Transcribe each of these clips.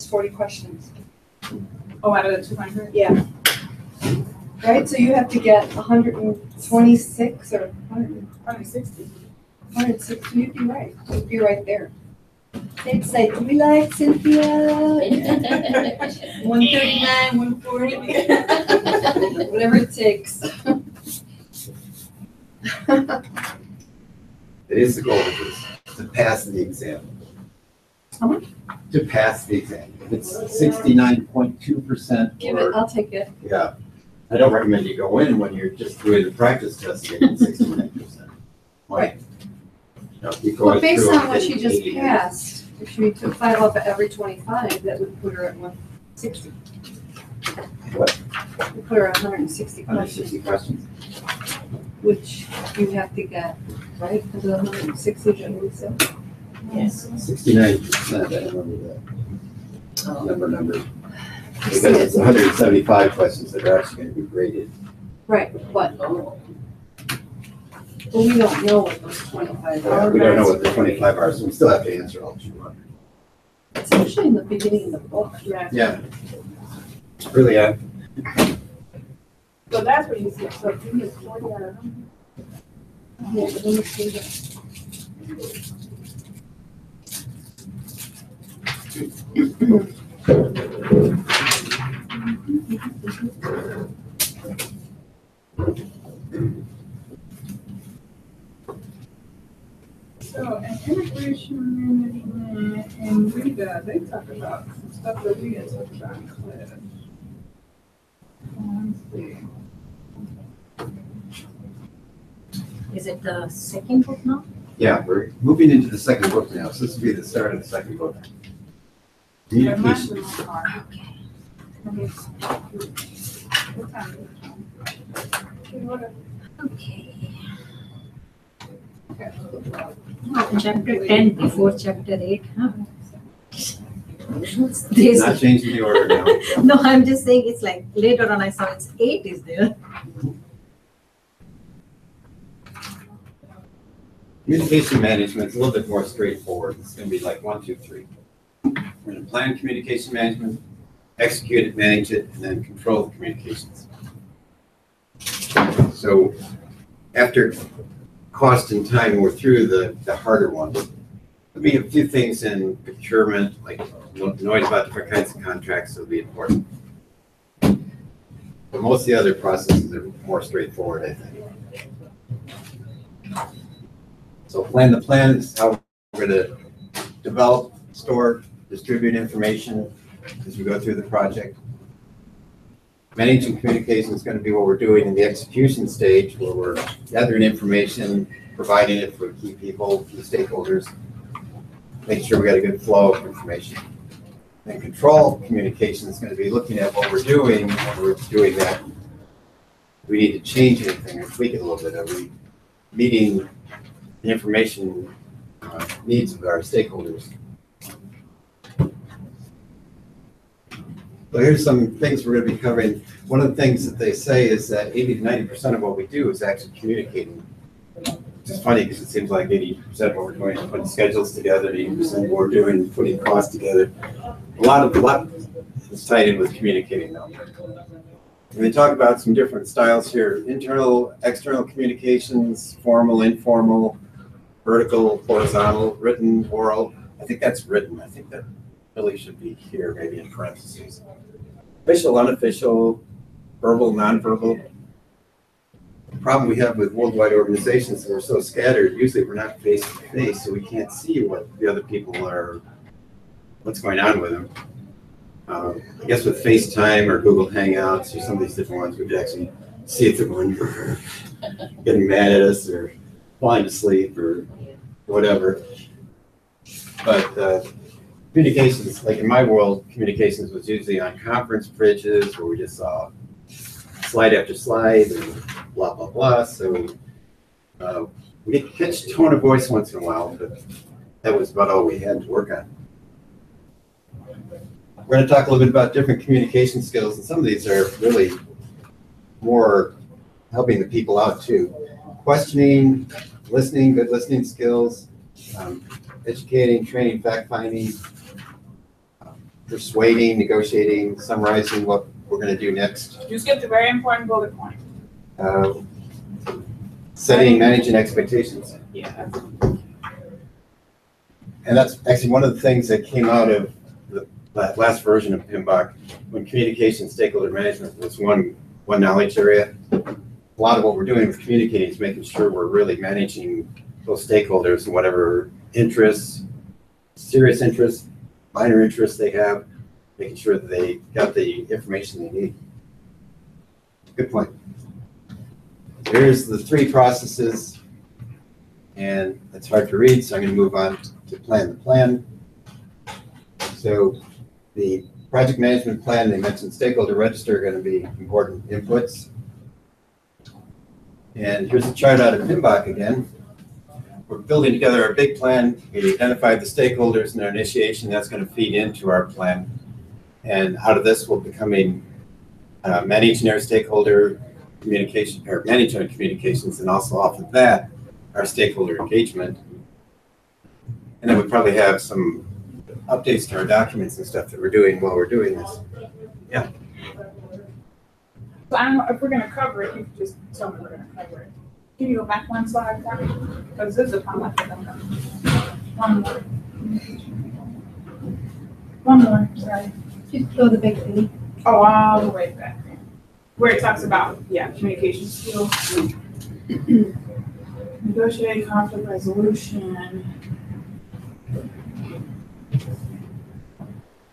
It's 40 questions. Oh, out of the 200? Yeah. Right, so you have to get 126 or 160. 160, you'd be right. You'd be right there. They'd say, do we like Cynthia? 139, 140, whatever it takes. It is the goal of this, to pass the exam. How much? To pass the exam. If it's 69.2%. Give it, I'll take it. Yeah. I don't recommend you go in when you're just doing the practice test getting 69%. Right. No, you go Well, based through on what she just 80. passed, if she took 5 off of every 25, that would put her at 160. What? Would put her at 160 160 questions, questions. which you have to get, right? For the 160, generally, so. Yes. 69%, I remember that. Oh. Number. Because it's 175 questions that are actually going to be graded. Right, but, Oh. well, we don't know what those 25 are. We don't know what the 25 are, so we still have to answer all 200. It's usually in the beginning of the book. Yeah. Really, So that's what you see. So if you get 40 out of them. Yeah, but let me see that. So in integration management and REGA, they talk about some stuff that we had talked about in class. Let's see. Is it the second book now? yeah, we're moving into the second book now, so this will be the start of the second book. Yeah, mine's Communication. a little hard. Let me see. What time is it? Okay. Okay. Chapter 10 before chapter 8, huh? Not This, changing the order now. no, I'm just saying it's like later on I saw it's 8 is there. Communication management is a little bit more straightforward. It's going to be like 1, 2, 3. We're going to plan communication management, execute it, manage it, and then control the communications. So after cost and time, we're through the harder ones. There'll be a few things in procurement, like noise about different kinds of contracts will be important. But most of the other processes are more straightforward, I think. So plan the plan is how we're going to develop, store, distribute information as we go through the project. Managing communication is going to be what we're doing in the execution stage, where we're gathering information, providing it for key people, the stakeholders, making sure we got a good flow of information. And control communication is going to be looking at what we're doing, when we're doing that. Do we need to change anything or tweak it a little bit? Are we meeting the information needs of our stakeholders? So here's some things we're going to be covering. One of the things that they say is that 80 to 90% of what we do is actually communicating. It's funny because it seems like 80% of what we're doing is putting schedules together, 80% of what we're doing is putting costs together. A lot is tied in with communicating though. And they talk about some different styles here: internal, external communications, formal, informal, vertical, horizontal, written, oral. I think that's written. I think that really should be here, maybe in parentheses. Official, unofficial, verbal, nonverbal. The problem we have with worldwide organizations is we're so scattered. Usually we're not face to face, so we can't see what the other people are, what's going on with them. I guess with FaceTime or Google Hangouts or some of these different ones, we could actually see if they're going getting mad at us or falling asleep or whatever. But communications, like in my world, communications was usually on conference bridges where we just saw slide after slide and blah, blah, blah. So we did catch tone of voice once in a while, but that was about all we had to work on. We're going to talk a little bit about different communication skills, and some of these are really more helping the people out too. Questioning, listening, good listening skills, educating, training, fact-finding, persuading, negotiating, summarizing what we're going to do next. You skipped a very important bullet point. Uh, Setting, managing expectations. Yeah. And that's actually one of the things that came out of the last version of PMBOK, when communication stakeholder management was one knowledge area. A lot of what we're doing with communicating is making sure we're really managing those stakeholders and whatever interests, serious interests, minor interests they have, making sure that they got the information they need. Good point. Here's the 3 processes, and it's hard to read, so I'm going to move on to plan the plan. So the project management plan, they mentioned stakeholder register are going to be important inputs. And here's a chart out of PMBOK again. We're building together our big plan. We identified the stakeholders and their initiation. That's going to feed into our plan. And out of this, we'll becoming managing our stakeholder communication, or managing our communications, and also off of that, our stakeholder engagement. And then we probably have some updates to our documents and stuff that we're doing while we're doing this. Yeah. So I don't know if we're gonna cover it, you can just tell me we're gonna cover it. Can you go back one slide, because this is a problem. One more. One more, sorry. Just go the big thing. Oh, all the way back. Where it talks about, yeah, communication skills. Negotiate conflict resolution.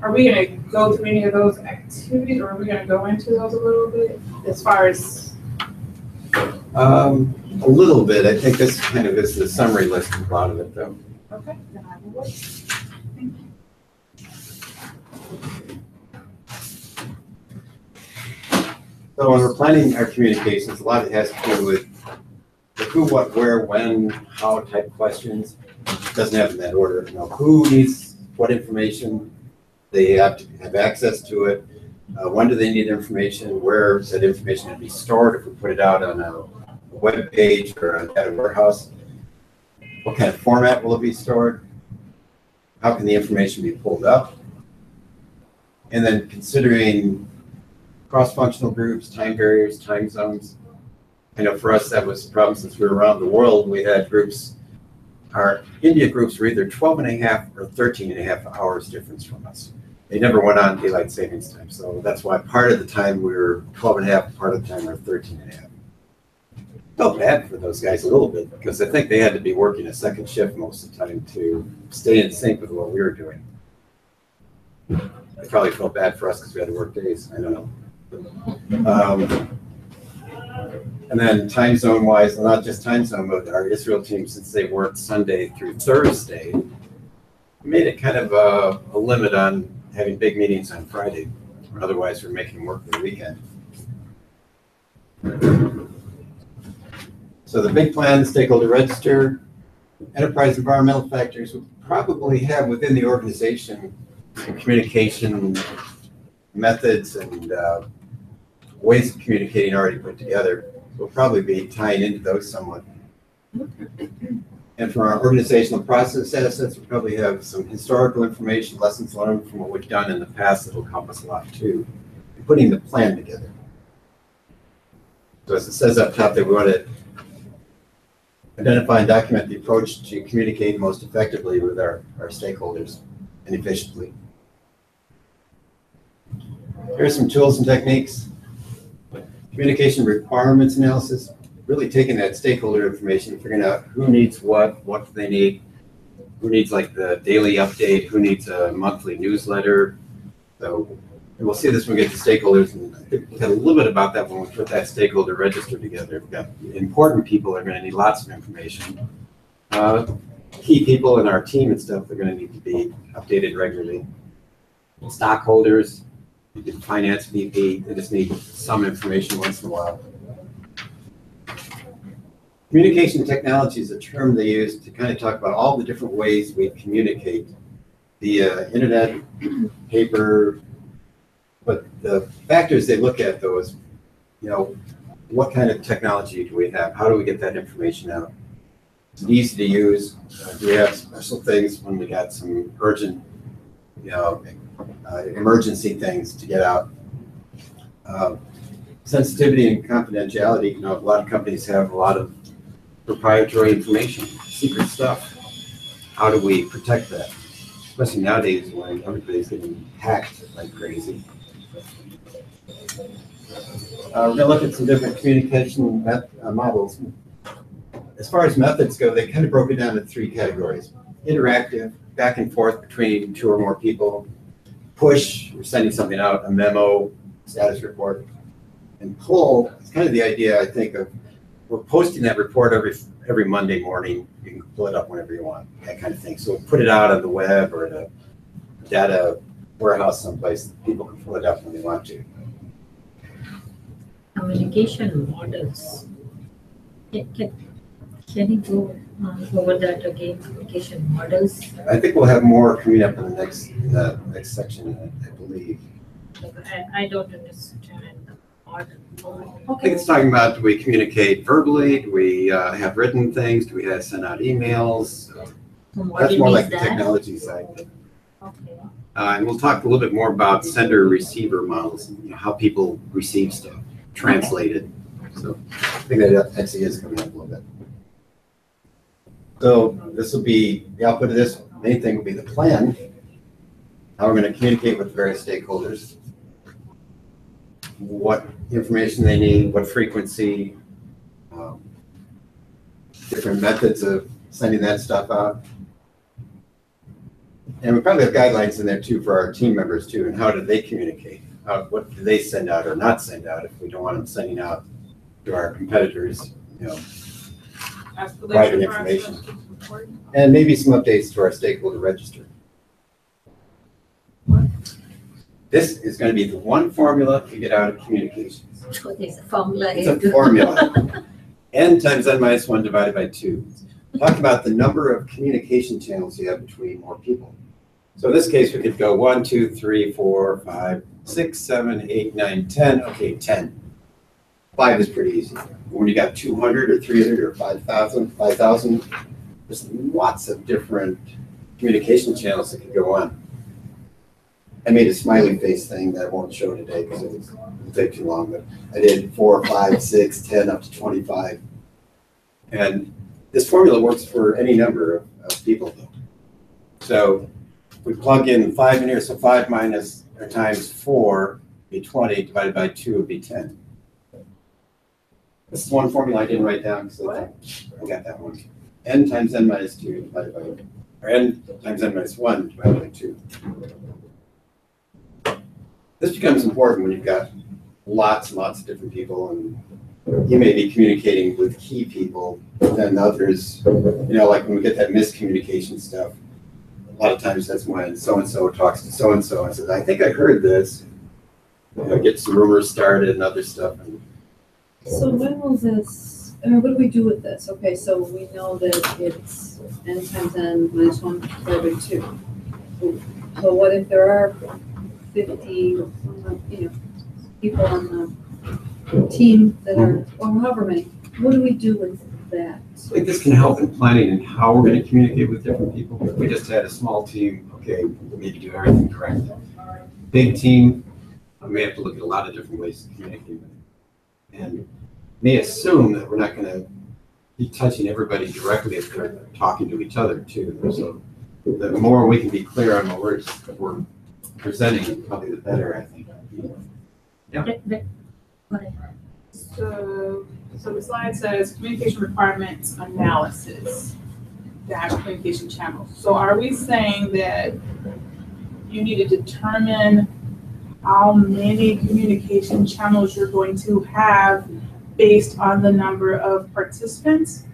Are we gonna go through any of those activities, or are we gonna go into those a little bit as far as? A little bit. I think this kind of is the summary list of a lot of it, though. Okay, then I will wait. Thank you. So when we're planning our communications, a lot of it has to do with the who, what, where, when, how type questions. It doesn't have in that order. You know, who needs what information, they have to have access to it. When do they need information? Where is that information going to be stored if we put it out on a web page or a data warehouse? What kind of format will it be stored? How can the information be pulled up? And then considering cross-functional groups, time barriers, time zones. I know for us that was a problem since we were around the world. We had groups, our India groups were either 12 and a half or 13 and a half hours difference from us. They never went on daylight savings time. So that's why part of the time we were 12 and a half, part of the time we were 13 and a half. Felt bad for those guys a little bit because I think they had to be working a second shift most of the time to stay in sync with what we were doing. They probably felt bad for us because we had to work days. I don't know. And then time zone wise, well, not just time zone, but our Israel team, since they worked Sunday through Thursday, made it kind of a limit on having big meetings on Friday. Or otherwise, we're making them work for the weekend. So the big plan, the stakeholder register, enterprise environmental factors, we probably have within the organization some communication methods and ways of communicating already put together. We'll probably be tying into those somewhat. And for our organizational process assets, we probably have some historical information, lessons learned from what we've done in the past that will help us a lot too, in putting the plan together. So as it says up top, that we want to identify and document the approach to communicate most effectively with our stakeholders and efficiently. Here are some tools and techniques. Communication requirements analysis, really taking that stakeholder information, figuring out who needs what do they need, who needs like the daily update, who needs a monthly newsletter. So, and we'll see this when we get to stakeholders, and I think we had a little bit about that when we put that stakeholder register together. We've got important people are going to need lots of information. Key people in our team and stuff are going to need to be updated regularly. Stockholders, finance VP, they just need some information once in a while. Communication technology is a term they use to kind of talk about all the different ways we communicate via internet, paper, but the factors they look at though is, you know, what kind of technology do we have? How do we get that information out? Is it easy to use? Do we have special things when we got some urgent, you know, emergency things to get out. Sensitivity and confidentiality, you know, a lot of companies have a lot of proprietary information, secret stuff. How do we protect that? Especially nowadays when everybody's getting hacked like crazy. We're gonna look at some different communication models. As far as methods go, they kind of broke it down into 3 categories. Interactive, back and forth between 2 or more people. Push, we're sending something out, a memo, status report. And pull, it's kind of the idea, I think, of we're posting that report every Monday morning. You can pull it up whenever you want, that kind of thing. So put it out on the web or in a data warehouse someplace. People can pull it up when they want to. Communication models. Can you go over that again? Communication models. I think we'll have more coming up in the next section, I believe. I don't understand the model. I think it's talking about, do we communicate verbally? Do we have written things? Do we have send out emails? So what That's do you more mean like the that? technology side. Okay. And we'll talk a little bit more about sender-receiver models, you know, how people receive stuff, translated. So I think that actually is coming up a little bit. So this will be, the output of this main thing will be the plan, how we're going to communicate with various stakeholders, what information they need, what frequency, different methods of sending that stuff out. And we probably have guidelines in there too for our team members too, and how do they communicate? What do they send out or not send out if we don't want them sending out to our competitors, you know, private information. And maybe some updates to our stakeholder register. This is going to be the one formula to get out of communications. So there's a formula. It's a formula. N times N minus 1 divided by 2. Talk about the number of communication channels you have between more people. So in this case, we could go 1, 2, 3, 4, 5, 6, 7, 8, 9, 10. Okay, 10. 5 is pretty easy. When you got 200 or 300 or 5,000, there's lots of different communication channels that could go on. I made a smiley face thing that I won't show today because it'll take too long, but I did 4, 5, 6, 10, up to 25. And this formula works for any number of people though. So we plug in 5 in here, so 5 minus or times 4 would be 20, divided by 2 would be 10. This is one formula I didn't write down, so I got that one. N times N minus 2 divided by, or N times N minus 1 divided by 2. This becomes important when you've got lots and lots of different people, and you may be communicating with key people, but then others, you know, like when we get that miscommunication stuff, a lot of times that's when so-and-so talks to so-and-so and says, I think I heard this. You know, get some rumors started and other stuff. So when will this, what do we do with this? Okay, so we know that it's N times N minus 1 divided by 2. So what if there are 50, you know, people on the team that are, or however many? What do we do with that? I think this can help in planning and how we're going to communicate with different people. If we just had a small team, okay, we need to do everything correctly. Big team, we may have to look at a lot of different ways to communicate with them. And may assume that we're not going to be touching everybody directly if they're talking to each other too. So the more we can be clear on what we're presenting, probably the better, I think. So the slide says communication requirements analysis, dash communication channels. So are we saying that you need to determine how many communication channels you're going to have based on the number of participants?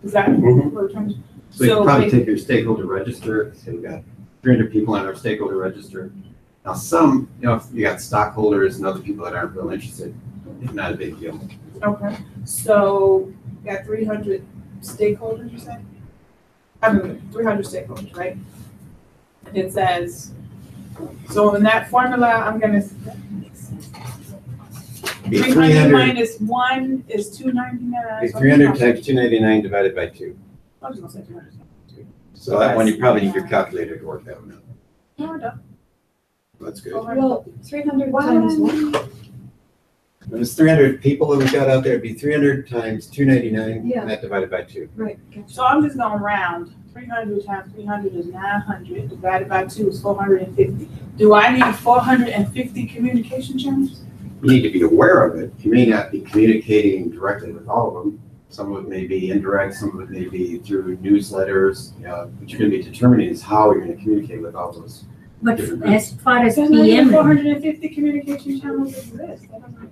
Is that what we're trying to? So you can probably take your stakeholder register, say we've got 300 people on our stakeholder register. Now some, you know, if you got stockholders and other people that aren't real interested, it's not a big deal. Okay, so you got 300 stakeholders, you said? I mean, 300 stakeholders, right? And it says, so in that formula, I'm gonna, Be 300 minus 1 is 299. Be 300 times 299 divided by 2. I was gonna say 200. So that one, you probably need your calculator to work that one out. No, I don't. That's good. Well, 300 times what? If it's 300 people that we got out there, it'd be 300 times 299, Yeah. and that divided by 2. Right, gotcha. So I'm just going round. 300 times 300 is 900, divided by 2 is 450. Do I need 450 communication channels? You need to be aware of it. You may not be communicating directly with all of them. Some of it may be indirect, some of it may be through newsletters. What you're going to be determining is how you're going to communicate with all those. But as far as Does not even PM, 450 communication channels exist? That doesn't-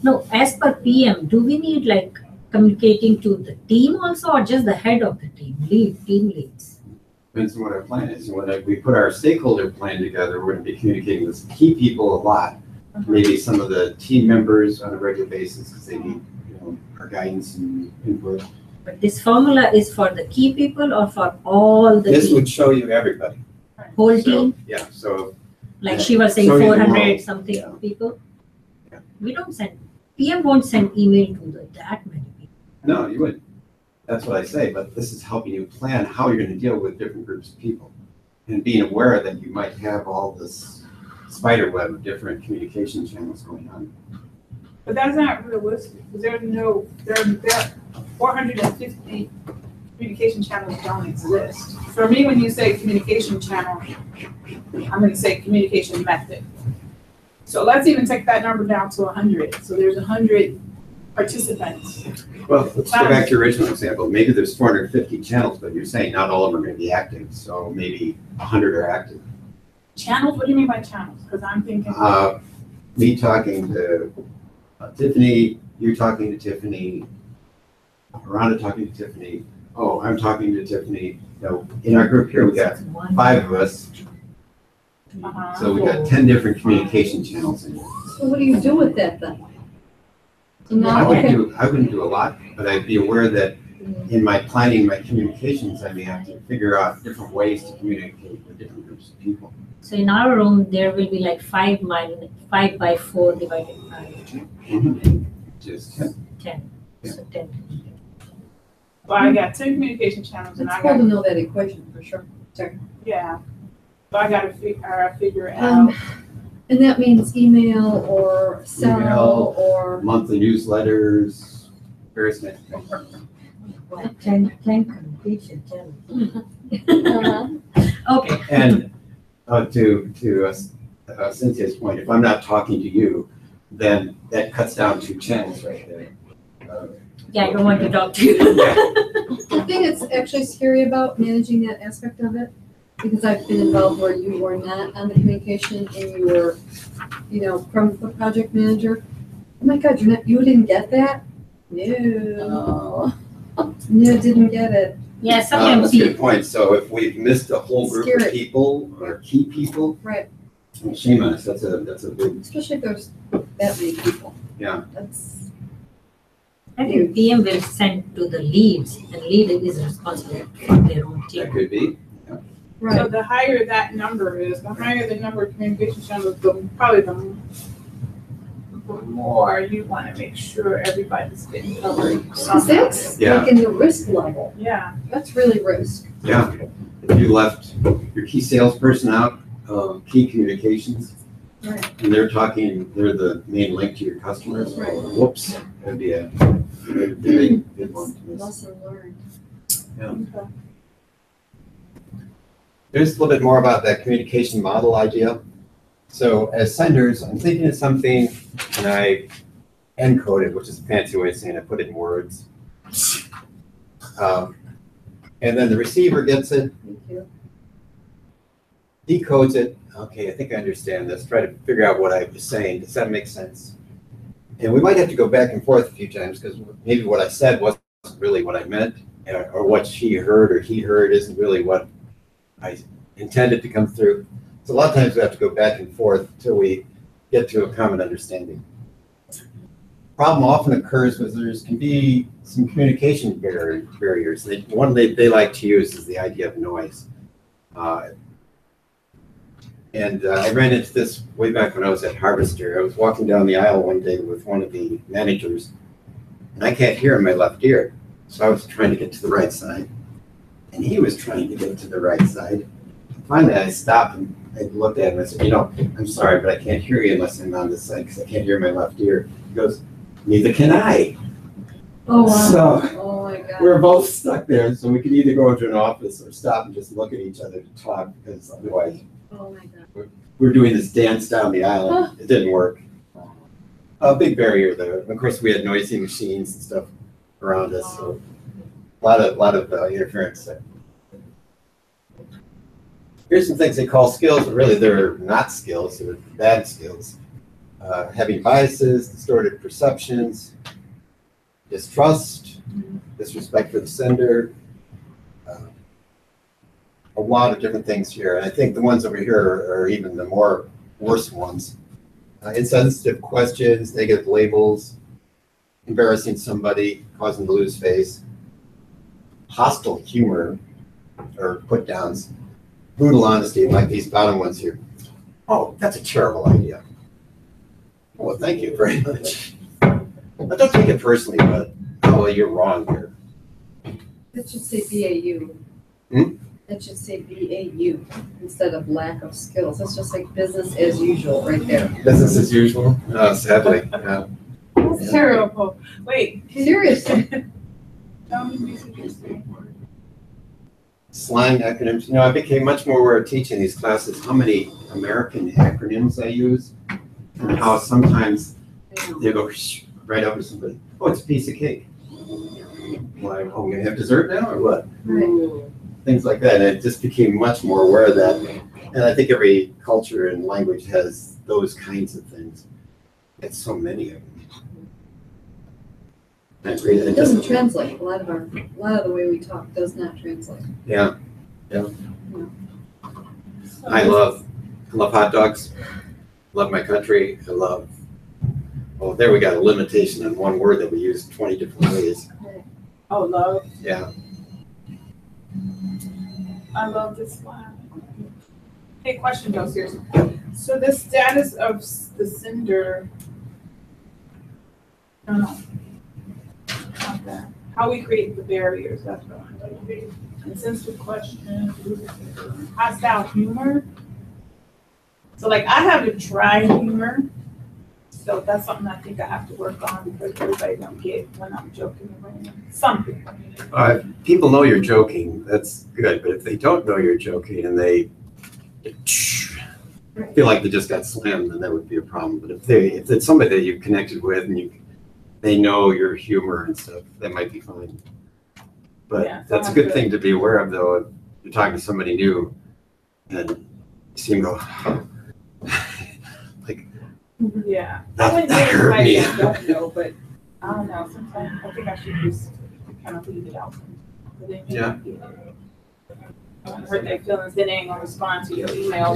no, as per PM, do we need like communicating to the team also or just the head of the team, team leads? Depends on what our plan is. When we put our stakeholder plan together, we're going to be communicating with key people a lot. Maybe some of the team members on a regular basis because they need our guidance and input. But this formula is for the key people or for all the This team, would show you everybody. whole So, team? yeah, so Like she was saying, So you 400 know. something Yeah. people. Yeah. We don't send, PM won't send email to that many people. no, you wouldn't. That's what I say, but this is helping you plan how you're going to deal with different groups of people. And being aware that you might have all this spider web of different communication channels going on. But that's not realistic, because there 450 communication channels don't exist. For me, when you say communication channel, I'm gonna say communication method. So let's even take that number down to 100. So there's 100 participants. Well, let's go back to your original example. Maybe there's 450 channels, but you're saying not all of them are going to be active. So maybe 100 are active. Channels, what do you mean by channels? Because I'm thinking, Me talking to Tiffany, you talking to Tiffany, Rhonda talking to Tiffany. Oh, I'm talking to Tiffany. In our group here, we got 5 of us. So we got 10 different communication channels in here. So what do you do with that then? So I now, wouldn't do a lot, but I'd be aware that in my planning, my communications, I may have to figure out different ways to communicate with different groups of people. So in our room, there will be like 5 by 4 divided by Just 10. So 10. well, I got 10 communication channels and it's I cool got, to know that equation for sure. Sorry. yeah. So I gotta figure out. And that means email or cell Email. or, monthly newsletters, various kinds of things. Well, 10 communication channels. Okay. And to Cynthia's point, if I'm not talking to you, then that cuts down 2 channels right there. Yeah, I don't want to talk to you. the thing that's actually scary about managing that aspect of it, because I've been involved where you were not on the communication and you were, from the project manager. Oh my God, you didn't get that? No. No, didn't get it. Yeah, That's sometimes a good point. So if we've missed a whole group of Scary. people or key people, Right. well, shame on us. That's a big, Especially if there's that many people. yeah. That's, I think PM will send to the leads, and lead is responsible for their own That team. could be. So right. the higher that number is, the higher the number of communication channels, probably the more you want to make sure everybody's getting covered. Because that's Yeah. like in the risk level. Yeah. That's really risk. Yeah. If you left your key salesperson out, key communications, Right. and they're the main link to your customers, Right. whoops, that'd be a big one to miss. Lesson learned. Okay. There's a little bit more about that communication model idea. So as senders, I'm thinking of something and I encode it, which is a fancy way of saying I put it in words. And then the receiver gets it, Thank you. decodes it. Okay, I think I understand this. Try to figure out what I was saying. Does that make sense? And we might have to go back and forth a few times because maybe what I said wasn't really what I meant, or what she heard or he heard isn't really what I intended to come through. So a lot of times we have to go back and forth until we get to a common understanding. Problem often occurs when there can be some communication barriers. One they like to use is the idea of noise. I ran into this way back when I was at Harvester. I was walking down the aisle one day with one of the managers, and I can't hear in my left ear. So I was trying to get to the right side, and he was trying to get to the right side. finally I stopped and I looked at him and I said, I'm sorry, but I can't hear you unless I'm on this side because I can't hear my left ear. He goes, neither can I. Oh, wow. So Oh, my God. we're both stuck there, so we could either go into an office or stop and just look at each other to talk because otherwise Oh, my God. we're doing this dance down the aisle. It didn't work. A big barrier there. Of course, we had noisy machines and stuff around us, so a lot of interference there. Here's some things they call skills, but really they're not skills, they're bad skills. Having biases, distorted perceptions, distrust, disrespect for the sender, a lot of different things here. And I think the ones over here are even the more worse ones. Insensitive questions, negative labels, embarrassing somebody, causing them to lose face, hostile humor or put downs, brutal honesty, like these bottom ones here. Oh, that's a terrible idea. Well, thank you very much. I don't take it personally, but oh, you're wrong here. That should say BAU. That should say BAU instead of lack of skills. That's just like business as usual right there. Business as usual, sadly. Yeah. That's Yeah. terrible. Wait. Seriously. Tell me basically. Slang acronyms. I became much more aware of teaching these classes how many American acronyms I use and how sometimes they go right over to somebody. Oh, it's a piece of cake. Why? Oh, we're gonna have dessert now or what? Right. Things like that. And it just became much more aware of that. And I think every culture and language has those kinds of things. It's so many of them. It doesn't translate. A lot of the way we talk does not translate. Yeah. I love hot dogs. Love my country. I love. Oh, there we got a limitation on one word that we use 20 different ways. Oh, love. Yeah. I love this one. Hey, question though, seriously. So the status of the sender, I don't know. Okay. How we create the barriers, that's what I'm like. Insensitive question, hostile humor. So like I have a dry humor, so that's something I think I have to work on because everybody don't get when I'm joking around. Something. People know you're joking. That's good. But if they don't know you're joking and they feel like they just got slammed, then that would be a problem. But if it's somebody that you've connected with and they know your humor and stuff, that might be fine. But Yeah, that's a good thing to be aware of, though. If you're talking to somebody new and you see them go, like, Yeah. that hurt me. I don't know, but I don't know. Sometimes I think I should just kind of leave it out. Yeah. Hurt their feelings, then they ain't gonna respond to your email.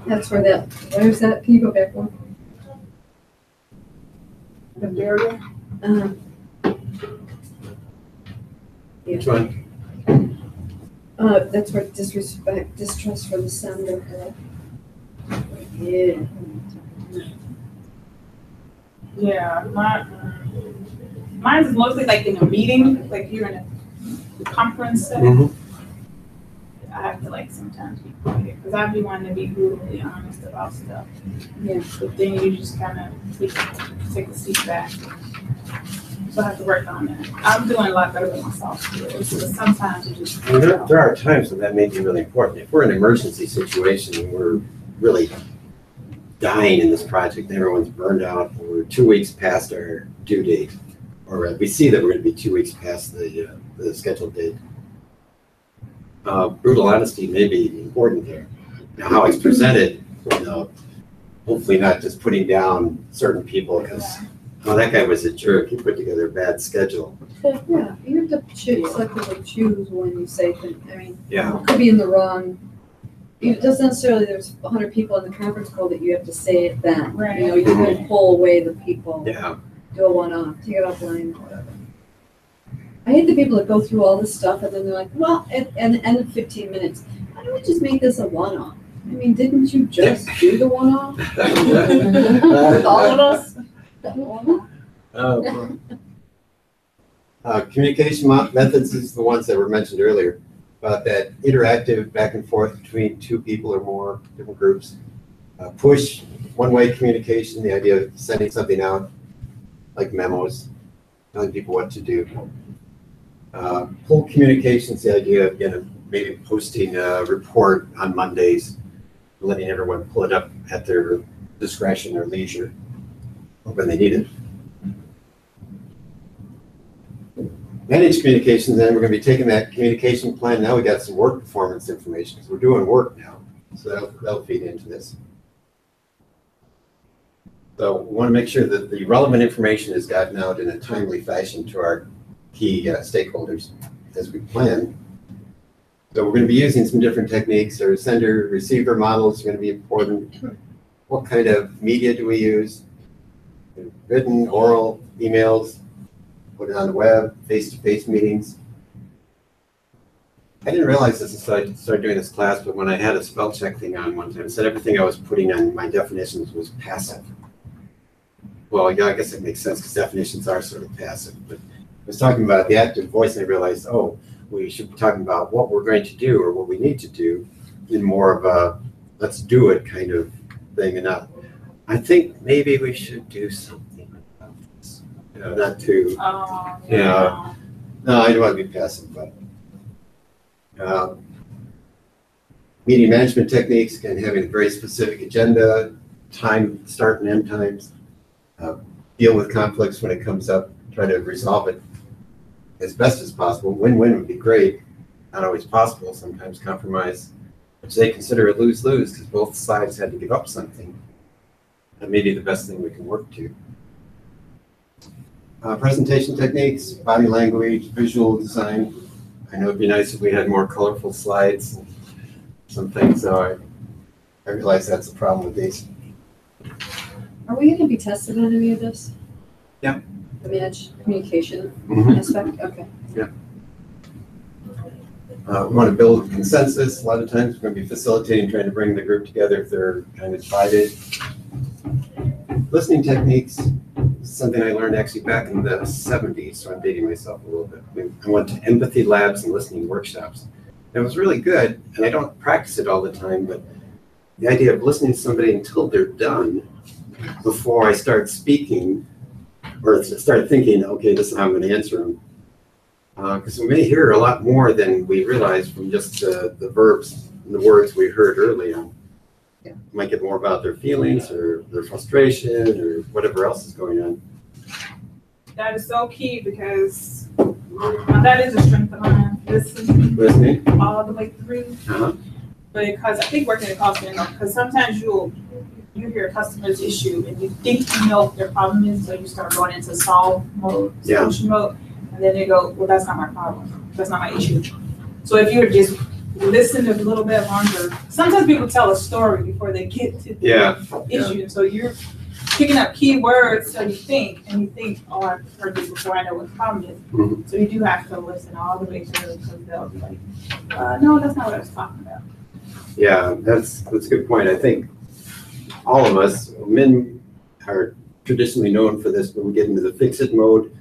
That's where's that? Can you go back one? The barrier. Which one? That's where distrust for the sender. Yeah. Yeah, mine is mostly like in a meeting, like you're in a conference setting. I have to like sometimes be quiet because I be wanting to be brutally honest about stuff. Yeah. But then you just kind of take a seat back. So I have to work on that. I'm doing a lot better with my soft skills, but sometimes you just. There are times when that may be really important. If we're in an emergency situation and we're really dying in this project, and everyone's burned out, and we're 2 weeks past our due date, or we see that we're going to be 2 weeks past the scheduled date. Brutal honesty may be important there. Now, how it's presented, hopefully not just putting down certain people because, oh, that guy was a jerk. He put together a bad schedule. Yeah, you have to selectively choose when you say things. I mean, Yeah. it could be in the wrong. It doesn't necessarily, there's 100 people in the conference call that you have to say it then. Right. You can pull away the people, Yeah. do a one-off, take it offline or whatever. I hate the people that go through all this stuff and then they're like, well, at the end of 15 minutes, why don't we just make this a one-off? I mean, didn't you just do the one-off? With all of us? Communication methods is the ones that were mentioned earlier. about that interactive back and forth between two people or more different groups. Push, one-way communication, the idea of sending something out, like memos, telling people what to do. Pull communications, the idea of, maybe posting a report on Mondays, letting everyone pull it up at their discretion or leisure when they need it. Manage communications, then we're going to be taking that communication plan. Now we got some work performance information because we're doing work now. So that'll feed into this. So we want to make sure that the relevant information is gotten out in a timely fashion to our key stakeholders as we plan. So we're going to be using some different techniques. Our sender-receiver models are going to be important. What kind of media do we use? Written, oral, emails, put it on the web, face-to-face meetings. I didn't realize this until I started doing this class, but when I had a spell check thing on one time, it said everything I was putting on my definitions was passive. Well, yeah, I guess it makes sense because definitions are sort of passive. But I was talking about the active voice and I realized, oh, we should be talking about what we're going to do or what we need to do in more of a let's do it kind of thing. And not, I think maybe we should do something about this. Not too, no, I don't want to be passive, but meeting management techniques, again, having a very specific agenda, time, start and end times, deal with conflicts when it comes up, try to resolve it as best as possible. Win-win would be great, not always possible, sometimes compromise, which they consider a lose-lose because both sides had to give up something. That may be the best thing we can work to. Presentation techniques, body language, visual design. I know it'd be nice if we had more colorful slides and some things, so I realize that's a problem with these. Are we going to be tested on any of this? Yeah. The managed communication aspect? Okay. Yeah. We want to build consensus. A lot of times we're going to be facilitating, trying to bring the group together if they're kind of divided. Listening techniques is something I learned actually back in the 70s, so I'm dating myself a little bit. I went to empathy labs and listening workshops. It was really good, and I don't practice it all the time, but the idea of listening to somebody until they're done before I start speaking or start thinking, okay, this is how I'm going to answer them. Because we may hear a lot more than we realize from just the verbs and the words we heard early on. Yeah. We might get more about their feelings or their frustration or whatever else is going on. That is so key because that is a strength of mine. Listening all the way through. Because I think working in call center, because sometimes you hear a customer's issue and you think you know what their problem is, so you start going into solve mode, solution mode, and then they go, well, that's not my problem. That's not my issue. So if you would just listen a little bit longer, sometimes people tell a story before they get to the issue. So you're picking up key words so you think, oh, I've heard this before, I know what the problem is. So you do have to listen all the way through because they'll be like, no, that's not what I was talking about. Yeah, that's a good point. I think all of us, men are traditionally known for this when we get into the fix-it mode,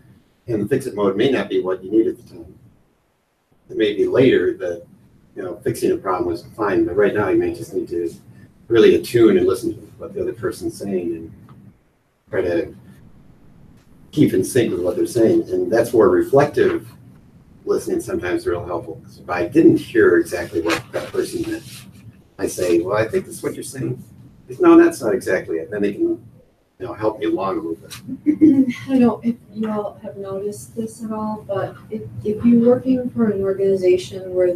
and the fix-it mode may not be what you need at the time. It may be later that, fixing a problem was fine, but right now you may just need to really attune and listen to what the other person's saying and try to keep in sync with what they're saying. And that's where reflective listening sometimes is real helpful. Because if I didn't hear exactly what that person meant, I say, well, I think that's what you're saying. No, that's not exactly it. Then they can, help me along a little bit. I don't know if you all have noticed this at all, but if you're working for an organization where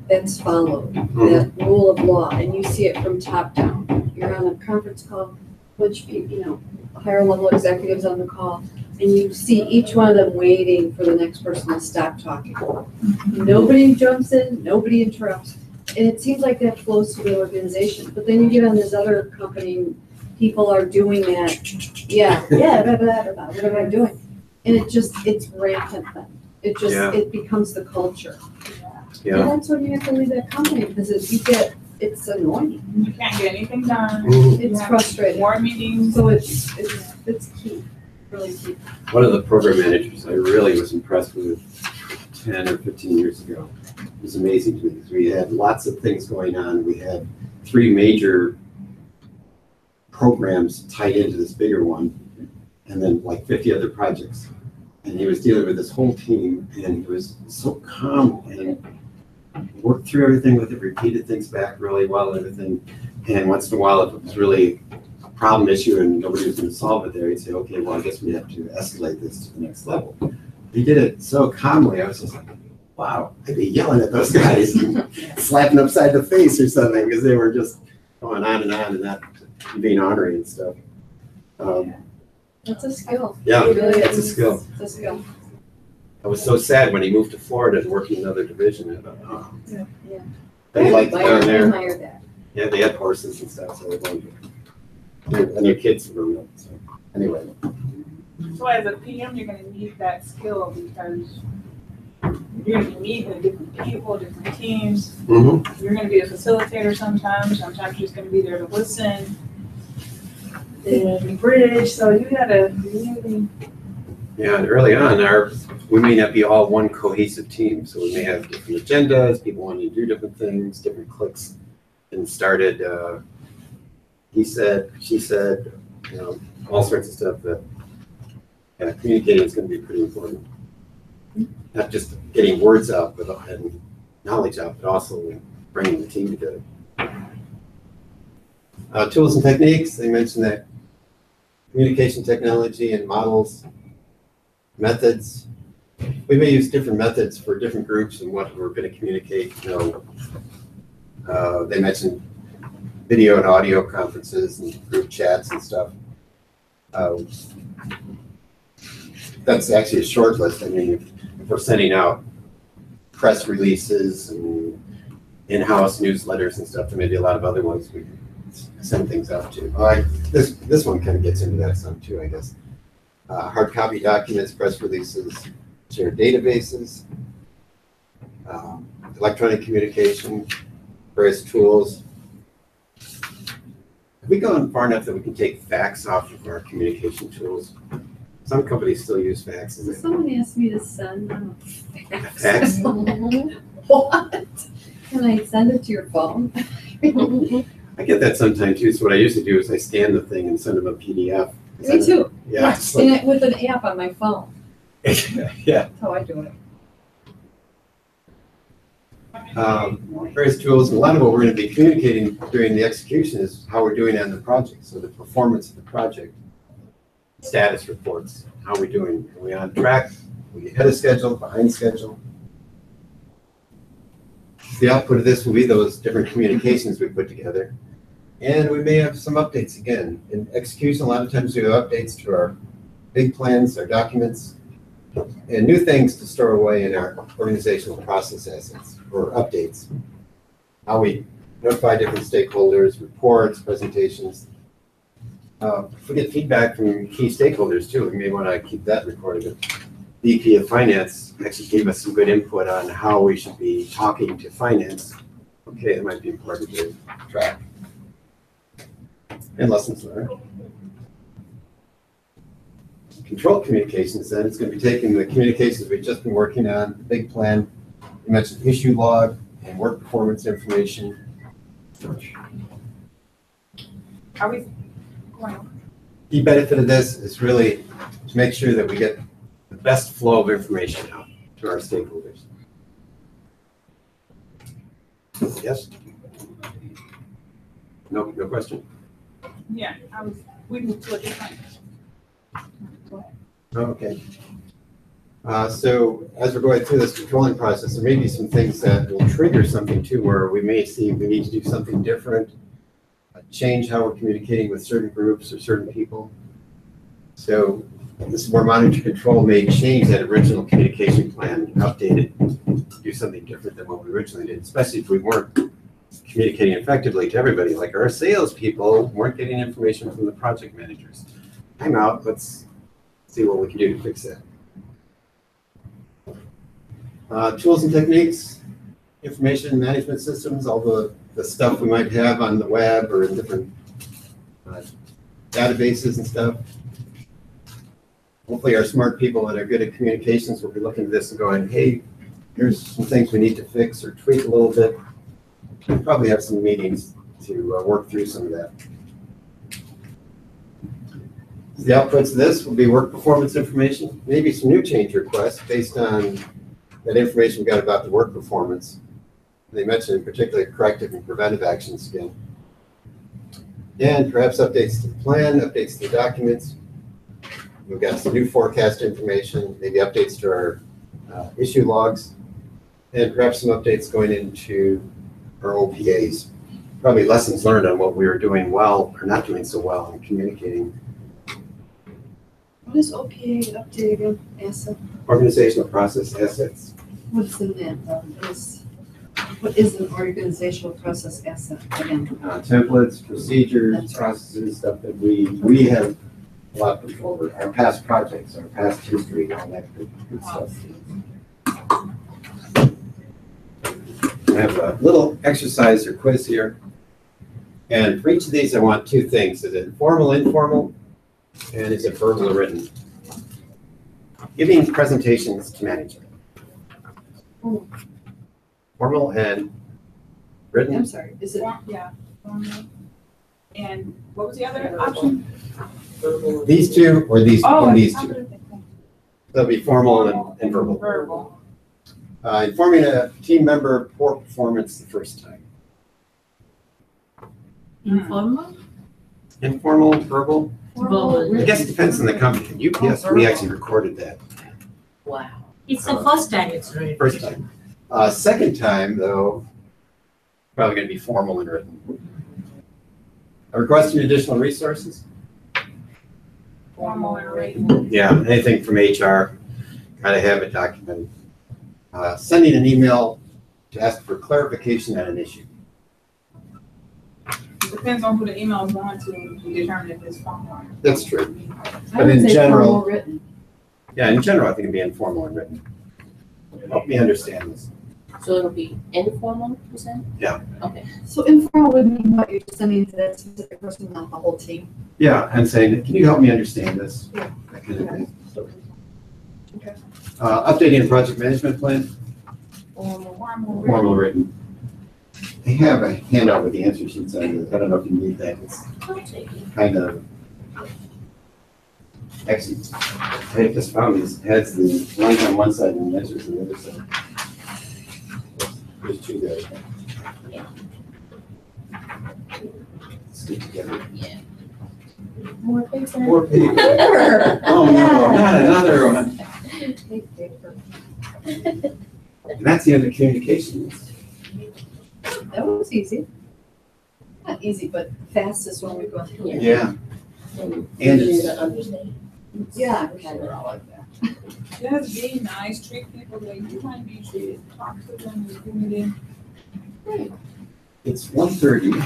that's followed, that rule of law, and you see it from top down. You're on a conference call, which higher level executives on the call, and you see each one of them waiting for the next person to stop talking. Nobody jumps in, nobody interrupts. And it seems like that flows through the organization. But then you get on this other company, people are doing that. What am I doing? And it's rampant then. It becomes the culture. Yeah. And that's when you have to leave that company because it's annoying. You can't get anything done. It's frustrating. More meetings. So it's key, really key. One of the program managers I really was impressed with 10 or 15 years ago. It was amazing to me because we had lots of things going on. We had 3 major programs tied into this bigger one, and then like 50 other projects. And he was dealing with this whole team, and he was so calm and worked through everything with it, repeated things back really well and everything. And once in a while, if it was really a problem issue and nobody was going to solve it there, he'd say, okay, well, I guess we have to escalate this to the next level. He did it so calmly. I was just like, wow, I'd be yelling at those guys, and slapping upside the face or something, because they were just going on and not being ornery and stuff. That's a skill. Yeah, It really it's a is. skill. It's a skill. I was so sad when he moved to Florida and worked in another division. I thought, oh. Yeah. But he liked it down there. Hire that. Yeah, they had horses and stuff, so they wanted to. And their kids were grown up, so anyway. So as a PM, you're gonna need that skill because you're gonna be meeting with different people, different teams. Mm-hmm. You're gonna be a facilitator sometimes you're just gonna be there to listen. And bridge, so you gotta really. Yeah, and early on, we may not be all one cohesive team, so we may have different agendas, people wanting to do different things, different cliques, and started, he said, she said, all sorts of stuff that communicating is going to be pretty important. Not just getting words out and knowledge out, but also bringing the team together. Tools and techniques, they mentioned that communication technology and models, methods. We may use different methods for different groups and what we're going to communicate. They mentioned video and audio conferences and group chats and stuff. That's actually a short list. I mean, if we're sending out press releases and in-house newsletters and stuff, there may be a lot of other ones we can send things out to. This one kind of gets into that some too, I guess. Hard copy documents, press releases, shared databases, electronic communication, various tools. Have we gone far enough that we can take fax off of our communication tools? Some companies still use faxes. Someone asked me to send them a Fax? What? Can I send it to your phone? I get that sometimes too. So what I usually do is I scan the thing and send them a PDF. Me too. Yeah. It's And like, it, with an app on my phone. yeah. That's how I do it. Various tools, and a lot of what we're going to be communicating during the execution is how we're doing on the project. So the performance of the project, status reports, how are we doing? Are we on track? Are we ahead of schedule, behind schedule? The output of this will be those different communications we put together. And we may have some updates again. In execution, a lot of times we have updates to our big plans, our documents, and new things to store away in our organizational process assets or updates. How we notify different stakeholders, reports, presentations. If we get feedback from key stakeholders too, we may want to keep that recorded. VP of Finance actually gave us some good input on how we should be talking to finance. Okay, that might be important to track. And lessons learned. Control communications, then it's going to be taking the communications we've just been working on, the big plan. You mentioned issue log and work performance information. Are we going? The benefit of this is really to make sure that we get the best flow of information out to our stakeholders. Yes? No question? Yeah, we moved to a different. Okay. So as we're going through this controlling process, there may be some things that will trigger something too, where we may see we need to do something different, change how we're communicating with certain groups or certain people. So this is where monitor control may change that original communication plan, update it, do something different than what we originally did, especially if we weren't communicating effectively to everybody. Like our salespeople weren't getting information from the project managers. Time out, let's see what we can do to fix that. Tools and techniques, information management systems, all the stuff we might have on the web or in different databases and stuff. Hopefully our smart people that are good at communications will be looking at this and going, hey, here's some things we need to fix or tweak a little bit. We'll probably have some meetings to work through some of that. The outputs of this will be work performance information, maybe some new change requests based on that information we got about the work performance. They mentioned particularly corrective and preventive actions again. And perhaps updates to the plan, updates to the documents. We've got some new forecast information, maybe updates to our issue logs, and perhaps some updates going into our OPAs. Probably lessons learned on what we were doing well or not doing so well in communicating. What is OPA update again? Asset? Organizational process assets. What's in that? What is an organizational process asset again? Templates, procedures, That's right. processes, stuff that we have a lot of control over. Our past projects, our past history, all that good stuff. I have a little exercise or quiz here. And for each of these, I want two things. Is it formal, informal? And is it verbal or written? Giving presentations to management. Formal and written? I'm sorry, is it? Yeah. And what was the other option? These two or these, Oh, these two? That'll be formal and verbal. Verbal. Informing a team member poor performance the first time. Informal? Informal, verbal? Verbal. I guess it depends on the company. UPS, we actually recorded that Wow. It's the first time it's read. first time. Second time, though, probably going to be formal and written. A request for additional resources? Formal and written. Yeah, anything from HR, gotta have it documented. Sending an email to ask for clarification on an issue. Depends on who the email is going to determine if it's formal. That's true. I But would in say general- formal written. Yeah, in general, I think it'd be informal and written. Help me understand this. So it'll be informal, you said? Yeah. Okay. So informal would mean what you're just sending to that specific person, not the whole team. Yeah, and saying, can you help me understand this? Yeah. That kind of thing. Okay. Updating a project management plan, formal written. They have a handout with the answer sheets on it. I don't know if you need that. It's I'll take it. kind of, actually, I just found this, it has the lines on one side and the answers on the other side. There's two there. Yeah. Stick together. Yeah. More paper. More paper. Oh, no, not another one. And that's the end of communications. That was easy. Not easy, but fastest one we've gone through. Yeah, And and easier it's, to understand. Yeah, kind of all like that. Just be nice, treat people the way you want to be treated, talk to them, community. it's 1:30.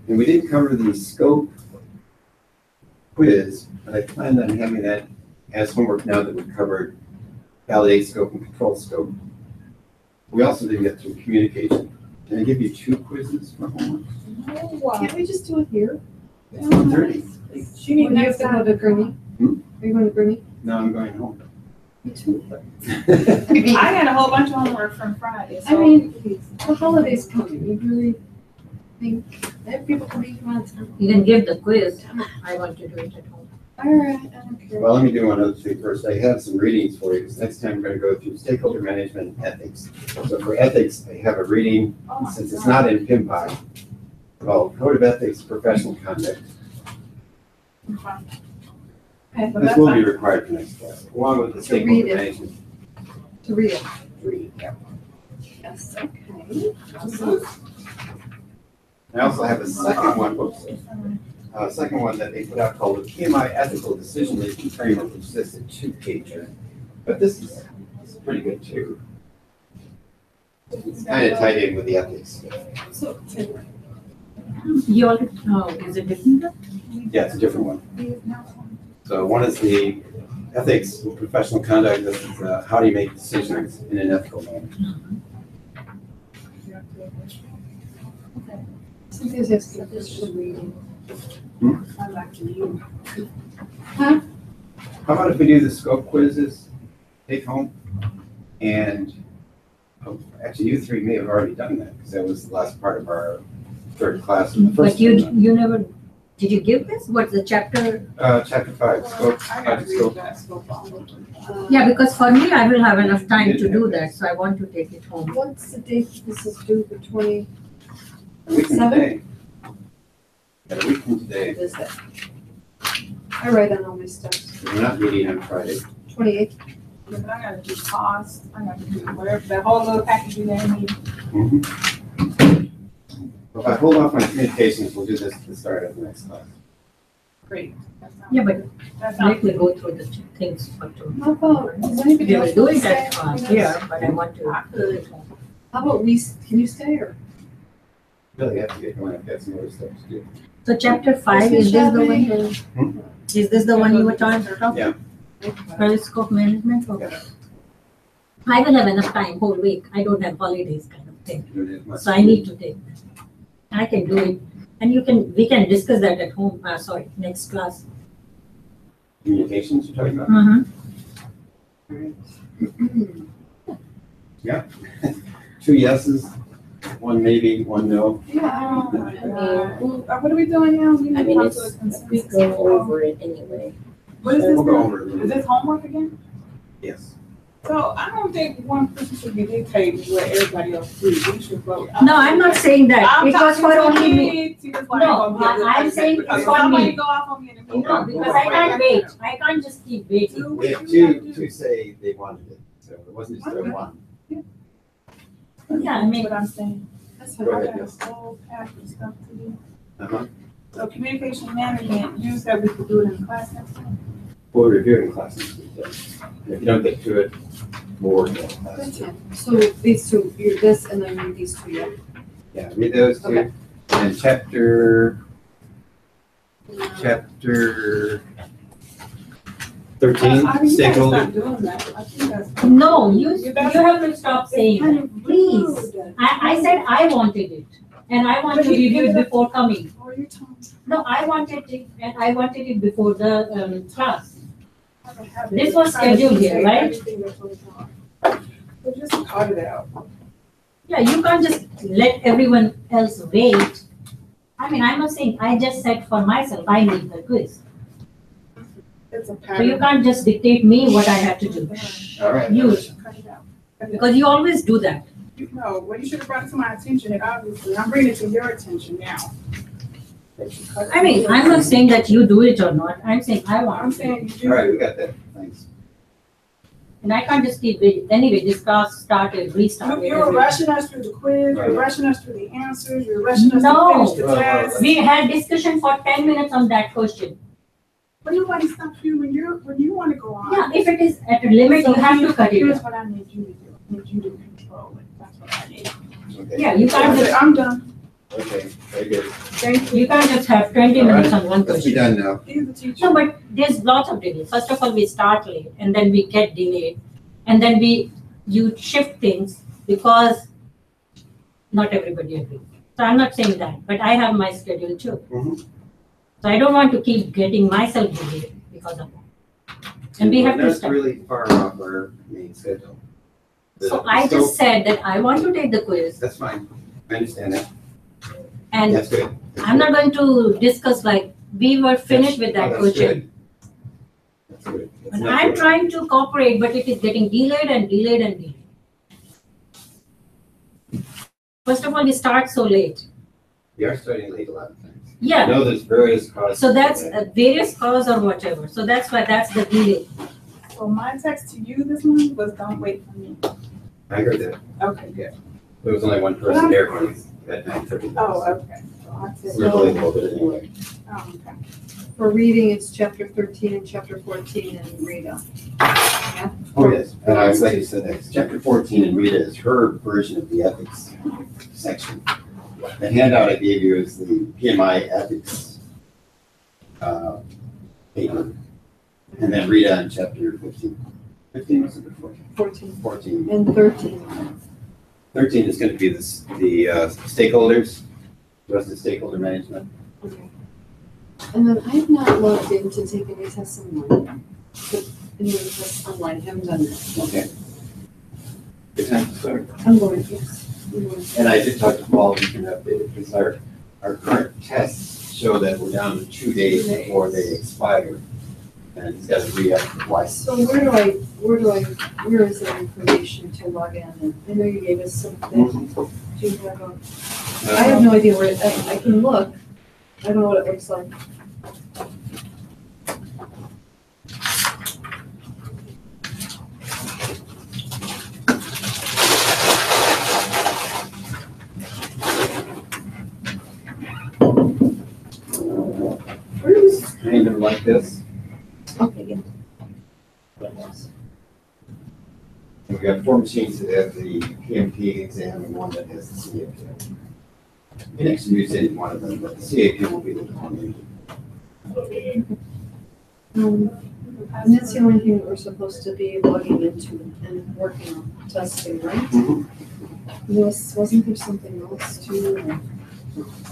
And we didn't cover the scope quiz, but I planned on having that as homework now that we've covered validate scope and control scope. We also didn't get through communication. Can I give you two quizzes for homework? Can't we just do it here? It's 1:30. She need Or do you have next to go time. to Gurney? Hmm? Are you going to Gurney? No, I'm going home. Me too. But I had a whole bunch of homework from Friday, I so. mean, the holidays coming, you really think, I have people coming from out of town. You can give the quiz. I want to do it at home. All right, I don't care. Well, let me do one other thing first. I have some readings for you, because next time we're going to go through stakeholder management and ethics. So for ethics, I have a reading, Oh my since it's God. not in PMP, called Code of Ethics Professional Conduct. Okay, but This that's will be fine. required for next class, along with the To read stakeholder it. management. To read it. Read, yeah. Yes, okay. I also have a second one, whoops, second one that they put out called the PMI Ethical Decision Making Framework, which is just a two-pager. But this is pretty good too. It's kind of tied in with the ethics. So, You already, oh, is it different? Yeah, it's a different one. So one is the ethics and professional conduct. This is how do you make decisions in an ethical manner. sometimes it's good reading. I like to you. How about if we do the scope quizzes, take home? And, oh, actually, you three may have already done that, because that was the last part of our third class in the first. But you, term. you never, did you give this? What's the chapter? Chapter 5, scope, I gotta project read scope. that scope all over. Yeah, because for me, I will have enough time to do that, so I want to take it home. What's the date this is due for 20? A week from Seven? today. Yeah, a week from today. What is that? I write on all my stuff. We're not meeting on Friday. 28th. Yeah, but I gotta do cost, I gotta do whatever, that whole little package you gave me. If I hold off on communications, we'll do this at the start of the next class. Great. Yeah, but That sounds let me go through the things for tomorrow. How about, does anybody We else will do want it to at stay? here, but I want to do it home. How about can you stay or? Really have to get going, I've got some other stuff to do. So chapter 5, is this the one? Is this the one you were talking about? Yeah. Periscope management? Okay. I will have enough time whole week. I don't have holidays kind of thing. So I need to take that. I can do it. And we can discuss that at home, next class. Communications you're talking about? Yeah. 2 yeses, 1 maybe, 1 no. Yeah. What are we doing now? We I need to mean, come it's, to a consensus. we go over it anyway. What is this We'll go now? over it a little Is bit. this homework again? Yes. So I don't think one person should be dictating what everybody else do. We should vote. No, I'm not saying that. It was for only me. No, I'm saying it's for Somebody me. go off on me in a meeting. No, because I can't wait. I can't just keep waiting. We have two say they wanted it, so it wasn't just a one. Yeah, I mean, What I'm saying. That's Go fine. ahead, I got yes. a whole pack of stuff to do. Uh-huh. So communication management, you said we could do it in class next time. We'll review it in class next week. Then. If you don't get to it, we'll work on it in class. That's fine. So these two, you this and then read these two, yeah? Yeah, read those two. Okay. And chapter 13, I mean, you gotta stakeholder. stop doing that. I think that's. no, you have to stop saying that, please. I said I wanted it, and I want to review it before coming. Or you tell me. No, I wanted it, and I wanted it before the class. This was scheduled here, right? So just cut it out. Yeah, you can't just let everyone else wait. I mean, I'm not saying, I just said for myself, I need the quiz. It's a So you pattern. can't just dictate me what I have to do, All right. You. Cut it out. because you always do that. No, well, you should have brought it to my attention, and obviously, I'm bringing it to your attention now. I mean, I'm not saying that you do it or not, I'm saying I I'm want to. saying you All right, do. we got that. Thanks. And I can't just keep waiting. Anyway, this class started, restarted. You were rushing us through the quiz, Right. you're rushing us through the answers, you're rushing us to No. finish the test. We had discussion for 10 minutes on that question. But nobody stopped you when you want to go on. Yeah, if it is at a limit, you have to cut it Here's off. what I need you to do. I need you to control it. That's what I need. Okay. Yeah, you can't just, I'm done. Okay, very good. Thank you. you can't just have 20 minutes on one Let's be question. done now. He's the teacher. No, but there's lots of delay. First of all, we start late and then we get delayed. And then you shift things because not everybody agrees. So I'm not saying that, but I have my schedule too. Mhm. So I don't want to keep getting myself delayed because of that. And we have to That's start. really far off our main schedule. So I just said that I want to take the quiz That's fine. I understand that. and That's good. That's I'm good. not going to discuss like we were finished with that Oh, that's question. good. That's good. That's And not I'm good. trying to cooperate, but it is getting delayed and delayed and delayed. First of all, we start so late. We are starting late a lot of times. I Yeah, know there's various causes. so that's for that. various cause or whatever. So that's why that's the delay. So my text to you this morning was don't wait for me. I heard that. Okay, good. There was only one person there when at 9:30. Oh, okay. So I said, We're late a little bit anyway. oh, okay. For reading, it's chapter 13 and chapter 14 and Rita. Oh, yes. And I, like you said, that's chapter 14 and Rita is her version of the ethics section. The handout I gave you is the PMI ethics paper. And then Rita in chapter 15. 15 was it 14? 14 14. and 13. 13 is going to be the stakeholders, the rest of stakeholder management. Okay. And then I've not logged in to take any tests online. But any of the tests online, haven't done that. Okay. Good time to start. I'm going, yes. I'm going. And I did talk to Paul, we can update it, because our current tests show that we're down to 2 days before they expire. And he's got to re-up twice. So where is that information to log in? And I know you gave us something. Do you have I have no idea where, I can look. I don't know what it looks like. Kind of like this. Okay, yeah. We've got 4 machines that have the PMP exam and 1 that has the CAP. You can actually use any one of them, but the CAP will be the one. And that's the only thing that we're supposed to be logging into and working on testing, right? Wasn't there something else too?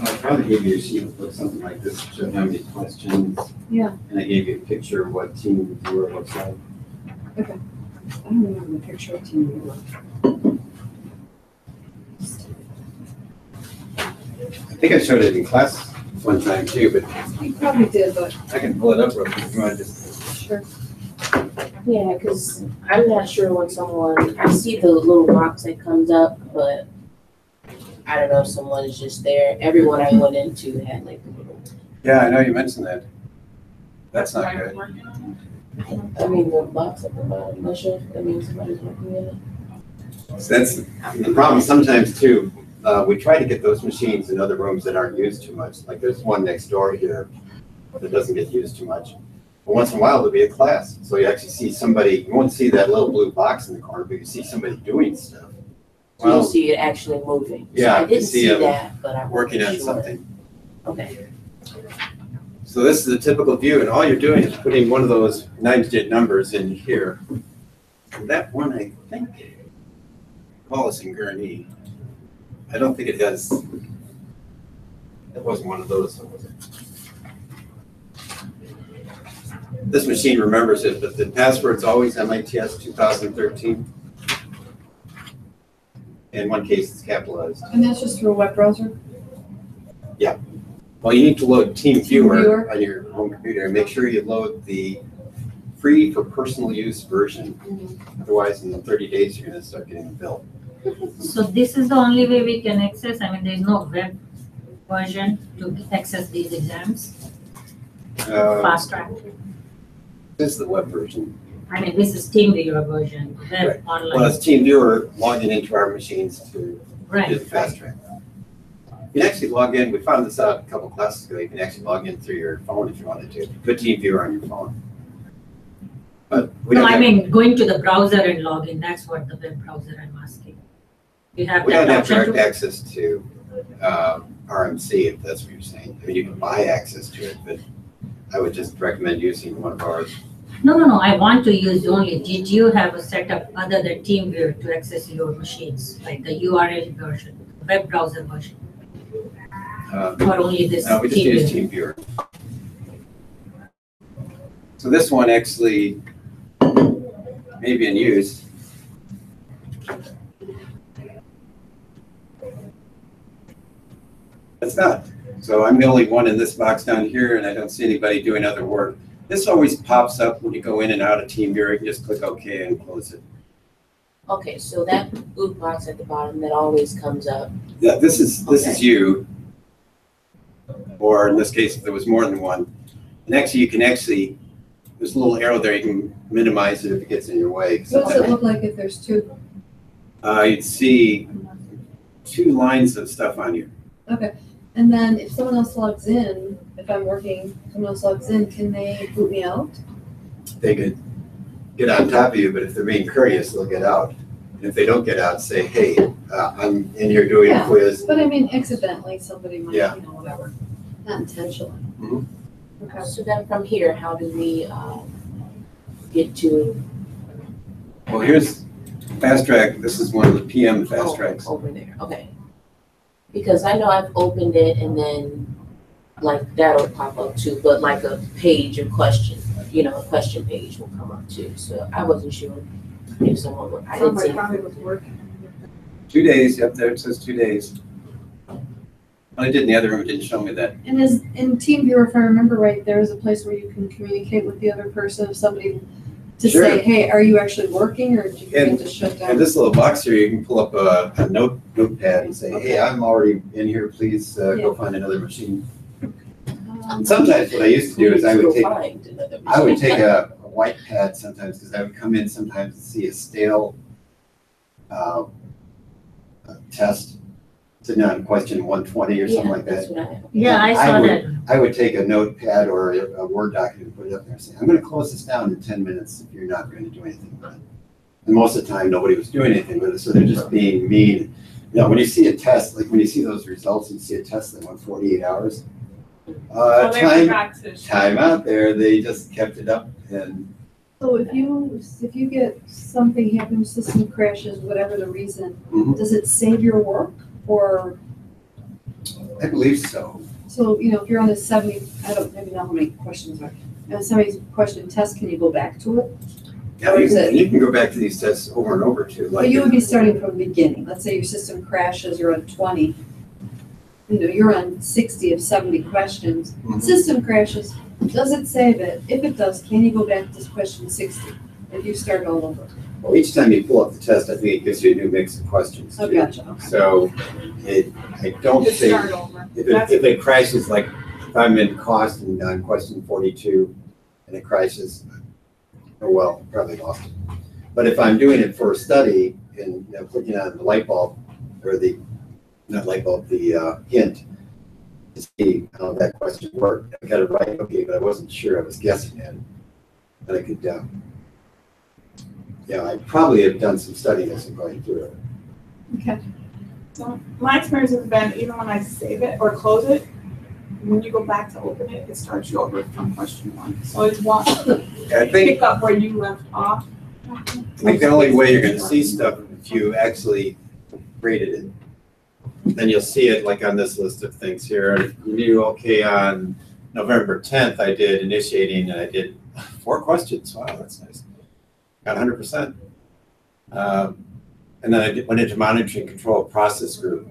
I probably gave you a sheet that looks something like this, showing how many questions. Yeah. And I gave you a picture of what team viewer looks like. I don't remember the picture of Team Viewer. I think I showed it in class one time too, but You probably did, but I can pull it up real quick if you want to just. sure. Yeah, because I'm not sure when someone, I see the little box that comes up, but I don't know if someone is just there. Everyone I went into had like the little, Yeah, I know you mentioned that. That's not Right, good. working on I mean, the box at the bottom, I'm not sure if that means somebody's working in it. So that's the problem sometimes too. We try to get those machines in other rooms that aren't used too much. Like there's one next door here that doesn't get used too much. But once in a while there'll be a class. So you actually see somebody, you won't see that little blue box in the corner, but you see somebody doing stuff. So you'll see it actually moving. So Yeah, I you didn't see see them that, but I working on wasn't sure. something. Okay. So this is a typical view, and all you're doing is putting one of those 9-digit numbers in here. And that one, I think, Paul is in Gurnee. I don't think it has, it wasn't one of those, was it? This machine remembers it, but the password's always MITS 2013. In one case, it's capitalized. And that's just through a web browser? Well, you need to load TeamViewer TeamViewer. on your home computer and make sure you load the free for personal use version. Otherwise, in 30 days, you're going to start getting a bill. So this is the only way we can access, I mean, there's no web version to access these exams, fast track. This is the web version. I mean, this is TeamViewer version, web Right. Well, online, it's TeamViewer logging into our machines to do right? the fast track. You can actually log in, we found this out a couple classes ago, you can actually log in through your phone if you wanted to. Put TeamViewer on your phone. But we No, don't I have, mean, going to the browser and log in, that's what the web browser I'm asking. You have we don't that have option direct to? access to RMC, if that's what you're saying. I mean, you can buy access to it, but I would just recommend using one of ours. No, I want to use only, did you have a setup other than TeamViewer to access your machines, like the URL version, web browser version, or only this No, we just use TeamViewer? TeamViewer. So this one actually may be in use. It's not. So I'm the only one in this box down here, and I don't see anybody doing other work. This always pops up when you go in and out of TeamViewer. You can just click OK and close it. Okay, so that blue box at the bottom that always comes up. Yeah, this is Okay. you. Or in this case, if there was more than one. And actually, you can actually, there's a little arrow there. You can minimize it if it gets in your way. What does it look like if there's two? You'd see 2 lines of stuff on you. Okay, and then if someone else logs in, if I'm working, someone else logs in, can they boot me out? They could get on top of you, but if they're being courteous, they'll get out. And if they don't get out, say, hey, I'm in here doing a Yeah. quiz. But I mean, accidentally, somebody might, Yeah. whatever, not intentionally. Mhm. Okay. So then from here, how do we get to? Well, here's fast track. This is one of the PM fast tracks. Over there, okay. Because I know I've opened it and then like that'll pop up too, but like a page of question, a question page will come up too. So I wasn't sure if someone would. I didn't Somebody see. probably was working. 2 days, yep, there it says 2 days. I did in the other room, it didn't show me that. And as in TeamViewer, if I remember right, there is a place where you can communicate with the other person, if somebody to Sure. say, hey, are you actually working, or do you And- need to shut And down? this little box here, you can pull up a notepad and say, hey, I'm already in here, please go find another machine. And sometimes what I used to do is I would take a white pad sometimes, because I would come in sometimes and see a stale test, sitting on question 120 or something like That's that. what I have. Yeah, I saw that. I would take a notepad or a Word document and put it up there and say, I'm gonna close this down in 10 minutes if you're not gonna do anything with it. And most of the time, nobody was doing anything with it, so they're just being mean. You know, when you see a test, like when you see those results, and you see a test that went 48 hours, So they forgot to. time out there, they just kept it up and So if you get something happens, system crashes, whatever the reason, Mhm. does it save your work? Or, I believe so. so, you know, if you're on a 70, I don't maybe know how many questions are, a 70 question test, can you go back to it? Yeah, Or is it- you can go back to these tests over and over too. But you would be starting from the beginning. Let's say your system crashes, you're on 20. You know, you're on 60 of 70 questions. Mhm. System crashes, does it save it? If it does, can you go back to question 60 if you start all over? Well, each time you pull up the test, I think it gives you a new mix of questions Oh, too. gotcha, okay. So I don't Just think, start over. if it crashes, like if I'm in cost and on question 42 and it crashes, oh well, probably lost it. But if I'm doing it for a study and, you know, clicking on the light bulb or the, not light bulb, the hint to see how that question worked, I got it right, okay, but I wasn't sure, I was guessing at it. And I could, yeah, I probably have done some studying as I'm going through it. Okay. So my experience has been, even when I save it or close it, when you go back to open it, it starts you over from question 1. So it's one, I think pick up where you left off. I think the only way you're gonna see stuff if you actually graded it. Then you'll see it like on this list of things here. You knew, okay, on November 10th, I did initiating and I did 4 questions. Wow, that's nice. Got 100%. And then I went into monitoring control process group.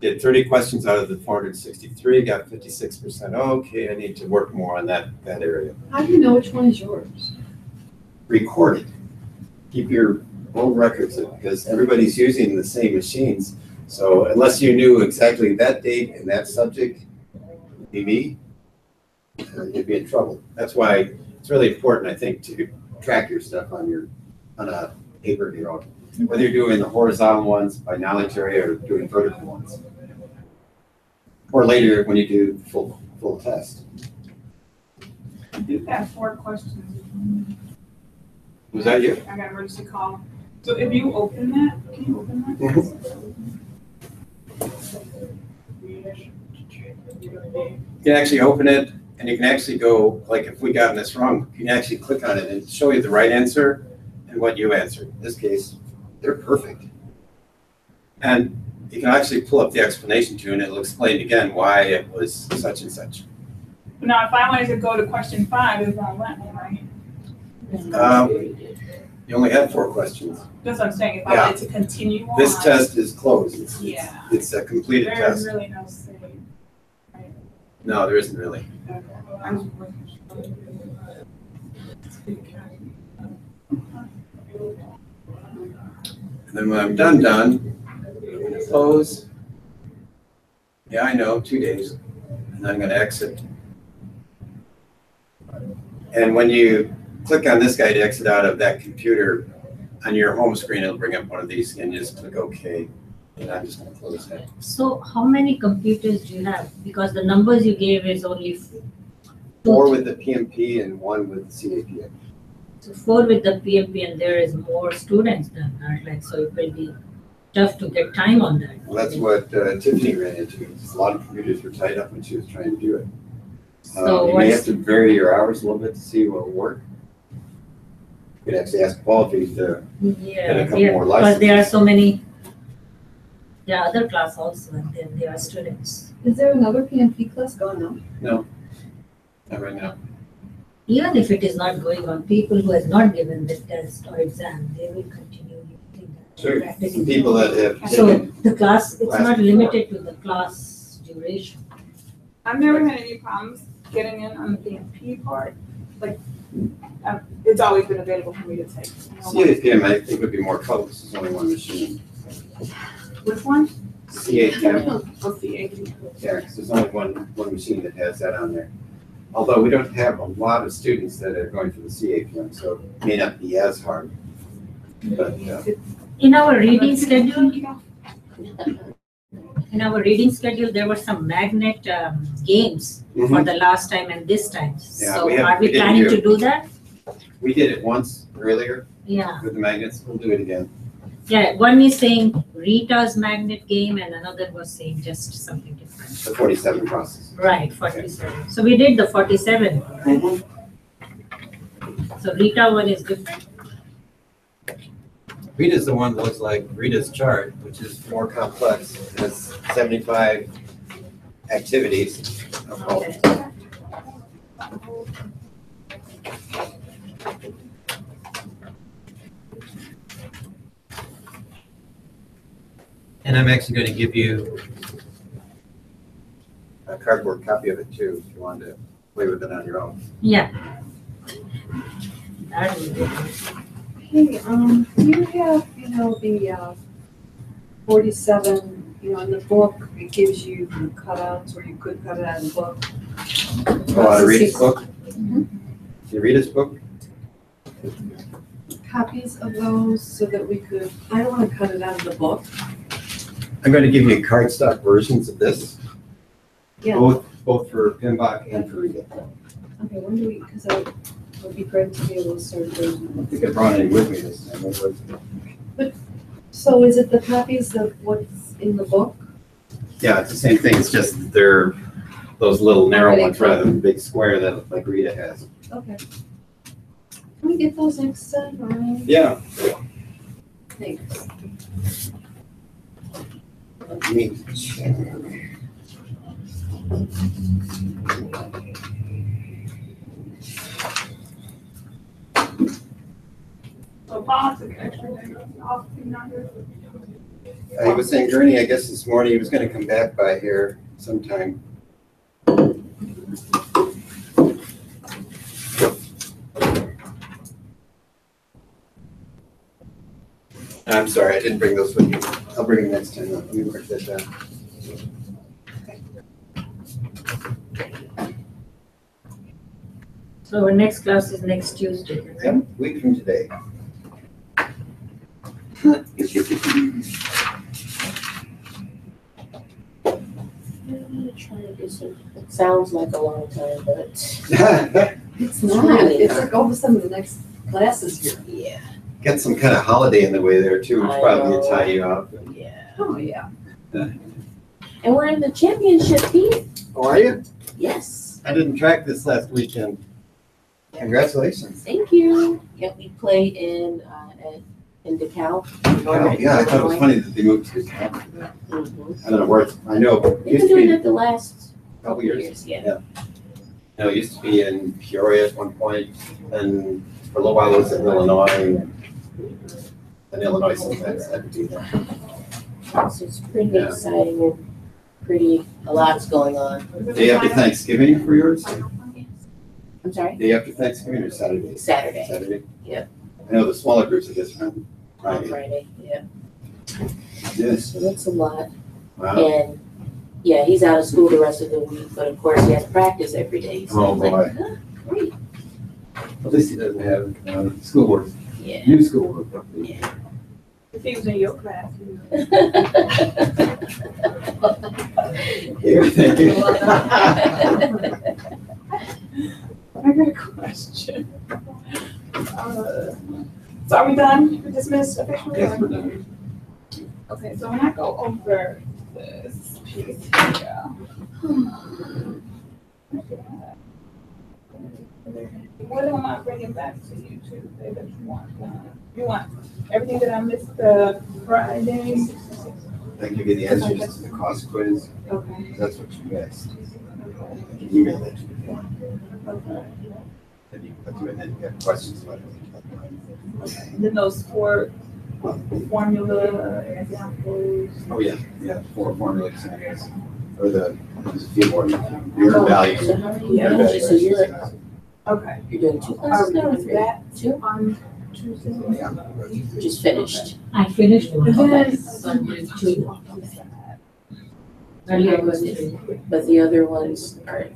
Did 30 questions out of the 463, got 56%. Okay, I need to work more on that area. How do you know which one is yours? Record it. Keep your old records because everybody's using the same machines. So unless you knew exactly that date and that subject, be me, you'd be in trouble. That's why it's really important, I think, to track your stuff on a paper of your own. Whether you're doing the horizontal ones by knowledge area or doing vertical ones. Or later when you do the full test. You've got 4 questions. Was that you? I got an emergency call. So if you open that, can you open that? You can actually open it and you can actually go, like if we got this wrong, you can actually click on it and show you the right answer and what you answered. In this case, they're perfect. And you can actually pull up the explanation too and it'll explain again why it was such and such. But now if I wanted to go to question 5, it won't let me, right? You only have 4 questions. That's what I'm saying. If I Yeah. wanted to continue on. This test is closed. Yeah. It's a completed There's test. really no save. No, there isn't really. I'm just working. And then when I'm done, I'm gonna close. Yeah, I know, 2 days. And I'm gonna exit. And when you click on this guy to exit out of that computer, on your home screen, it'll bring up one of these and you just click OK. And I'm just gonna close that. So how many computers do you have? Because the numbers you gave is only 4 with the PMP and 1 with the CAPM. So 4 with the PMP, and there is more students than that, like, so it will be tough to get time on that. Well, that's what Tiffany ran into. A lot of computers were tied up when she was trying to do it. So You may have what's, to vary your hours a little bit to see what will work. You could actually ask Paul if he's get a yeah, couple yeah, more because there are licenses. so many, there are other class also, and then there are students. Is there another PMP class going on? Not right now. Even if it is not going on, people who has not given the test or exam, they will continue using that. Sure, practicing. some people that have So taken, the class, it's Class not before. limited to the class duration. I've never had any problems getting in on the PMP part. Like, it's always been available for me to take. CAPM, I think would be more trouble, because there's only one machine. Which one? CAPM, Oh, CAP. yeah, because there's only one machine that has that on there. Although we don't have a lot of students that are going through the CAPM, so it may not be as hard. But, In our reading schedule, there were some magnet games for the last time and this time. Yeah, So we are we didn't planning do- to do that? we did it once earlier Yeah, with the magnets, we'll do it again. yeah, one is saying Rita's magnet game and another was saying just something different. The 47 process. Right, 47. So we did the 47. So Rita one is different. Rita's the one that looks like Rita's chart, which is more complex. It has 75 activities. Okay. And I'm actually going to give you a cardboard copy of it too, if you want to play with it on your own. Yeah. That is good. Hey, do you have, the 47, in the book, it gives you cutouts, or you could cut it out of the book? Oh, out of Rita's book? Mhm. You read his book? Copies of those so that we could, I don't want to cut it out of the book. I'm going to give you cardstock versions of this, Yeah, both for PMBOK and for Rita. okay, when do we, because it would be great to be able to start I doing. don't think I brought any with me this time. What was it? So is it the copies of what's in the book? Yeah, it's the same thing. It's just that they're those little narrow ones rather than the big square that like Rita has. Okay. Can we get those next time, Ryan? Yeah. Thanks. Let me check. So Paul took an extra day off, not here. He was saying, Gurney, I guess this morning he was going to come back by here sometime. I'm sorry, I didn't bring those with me. I'll bring them next time. Let me mark that down. So our next class is next Tuesday, right? Yep, week from today. It sounds like a long time, but It's not, it's like all of a sudden the next class is here. yeah, Got some kind of holiday in the way there too, which I probably know. tie you up. yeah. Oh, yeah. And we're in the championship team. Oh, are you? Yes. I didn't track this last weekend. Congratulations. Thank you. Yeah, we play in DeKalb. Oh, yeah, I thought it was funny that they moved to DeKalb for that. Mhm. I don't know where it's, I know, it They've used been to doing be it the last a couple years. Yeah. You know, it used to be in Peoria at one point, and for a little while it was in Illinois. And Illinois sometimes had to be there. So it's pretty Yeah. exciting and pretty, a lot's going on. Day after Thanksgiving for yours? I'm sorry? Day after Thanksgiving or Saturday? Saturday, Saturday? Yeah. I know the smaller groups are just on on Friday. Friday, yeah. Yes. So that's a lot. Wow. And, yeah, he's out of school the rest of the week, but of course he has practice every day. So Oh, I'm like, boy. huh, great. At least he doesn't have schoolwork, Yeah. new schoolwork. Yeah. If he was in your class, you Here, thank you. I got a question. So are we done? We dismissed officially? Yes, we're done. Okay, so when I go over this piece here. What am I bringing back to you Tuesday that you want? You want everything that I missed the Friday? I can give you the answers to the cost quiz. Okay. That's what you missed. I can email that to you. Okay. then you put them in, and you have questions about it. And then those four formula examples. Oh, yeah, 4 formula examples, or there's a few more, your values. So how many Yeah, classes? So Okay. you're doing 2 classes now or 3? That 2? on Tuesday. Just finished. I finished one. Okay. Two. Earlier was three. But the other ones are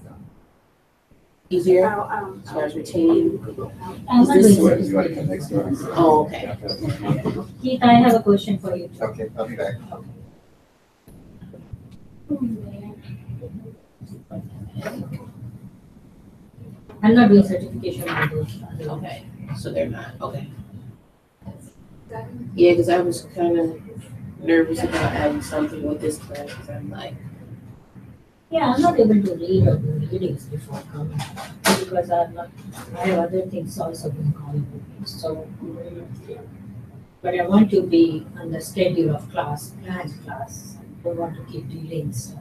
easier as far as retaining. I'm Is not this doing You want to come next door? Oh, okay. Keith, I have a question for you. Okay, I'll be back. I'm not doing certification on those. Okay, so they're not, okay. Yeah, because I was kind of nervous about having something with this class, because I'm like, Yeah, I'm not able to read or do readings before coming because I have other things also being called. So, but I want to be on the schedule of class, planned class. I don't want to keep delaying stuff.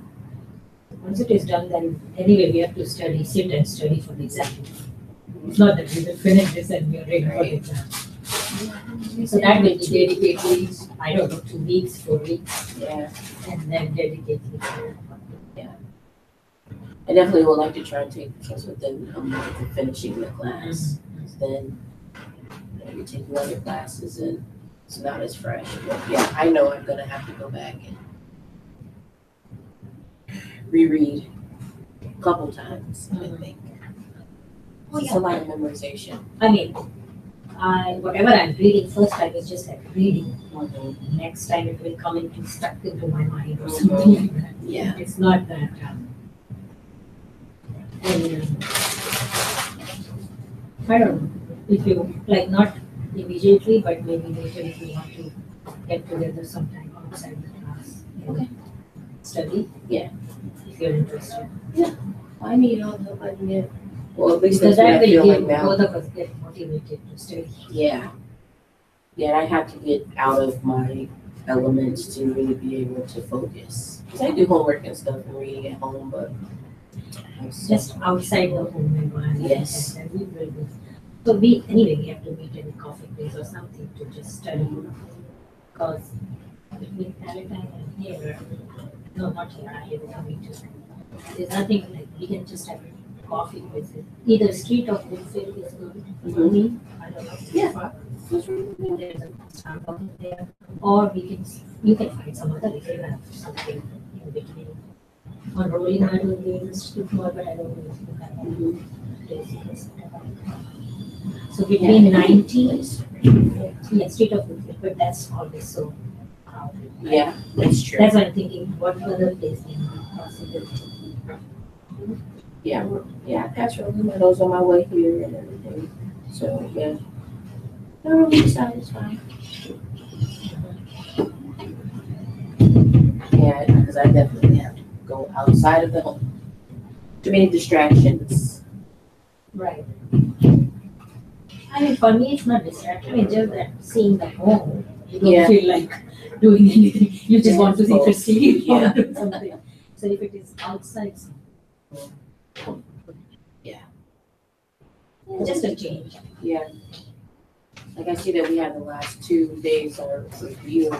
Once it is done, then anyway, we have to study, sit and study for the exam. It's not that we will finish this and we are ready for the exam. So that will be dedicated, I don't know, 2 weeks, 4 weeks, yeah, and then dedicated. I definitely would like to try and take the class within a month of finishing the class. Then you're taking other classes and it's not as fresh. But yeah, I know I'm gonna have to go back and reread a couple times, I think. Oh, It's a lot of memorization. I mean, whatever I'm reading, first I was just like reading, although next time it will come into stuck into my mind or something like that. Yeah. It's not that, I don't know, if you, like not immediately, but maybe later if you want to get together sometime outside the class. Okay. Study. Yeah. If you're interested. I need all the help I can get. Well, at least Because that's what that I feel will like give now. both of us get motivated to study. Yeah. Yeah, and I have to get out of my elements to really be able to focus. Because I do homework and stuff and reading at home, but Just outside the home environment. Yes. And we will do. So we, anyway, we have to meet in a coffee place or something to just study. Because between Palatine and here, no, not here, I have a meeting. There's nothing like, we can just have coffee with it. Either street or Woodfield is good for me. I don't know. Yeah. Far. There's a Starbucks there. Or we can, you can find some other, if you have something in between. On Rolling Meadow, there is a street more, but I don't know if you have places. So between 19, yeah, street of Woodfield, but that's always so crowded. yeah, that's true. That's why I'm thinking, what other place can be possible? Yeah, I pass Rolling Meadows on my way here and everything. So, yeah. No, Rolling side is fine. Yeah, because I definitely have to go outside of the home. Too many distractions. Right. I mean, for me, it's not distraction, it's just that seeing the home, you don't Yeah. feel like doing anything. You just want to see if it's sleep Yeah. or do something. So if it is outside, Yeah. just a change. Yeah. Like I see that we have the last 2 days are review.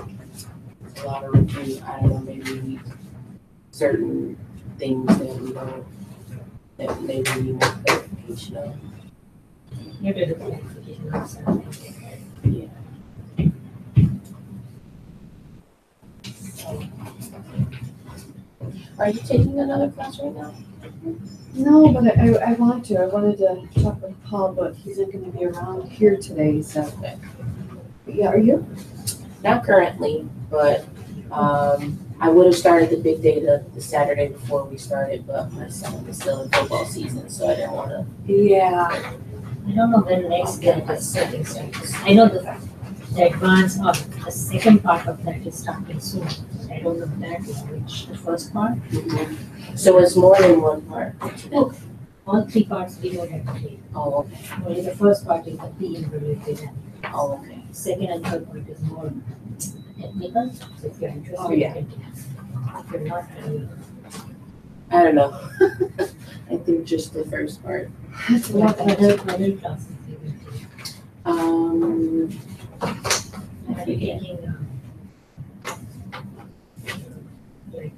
It's a lot of review. I don't know, maybe certain things that we don't, that maybe we need more clarification of. You have to do clarification of something. Yeah. Are you taking another class right now? No, but I want to. I wanted to talk with Paul, but he's not gonna be around here today, so. Okay. Yeah, are you? Not currently, but I would have started the big data the Saturday before we started, but my son was still in football season, so I didn't want to. Yeah. I don't know when next game is starting. I know the advance of the second part of that is starting soon. I don't know if that is which, the first part. So it's more than one part. Look, all 3 parts we don't have to take. Oh, okay. Only the first part is the PM related and Oh, okay. second and third part is more technical. So if you're interested, Oh, yeah. you can take. If you're not, I don't know. I think just the first part. What other classes you will take? I Are you forget. taking, like,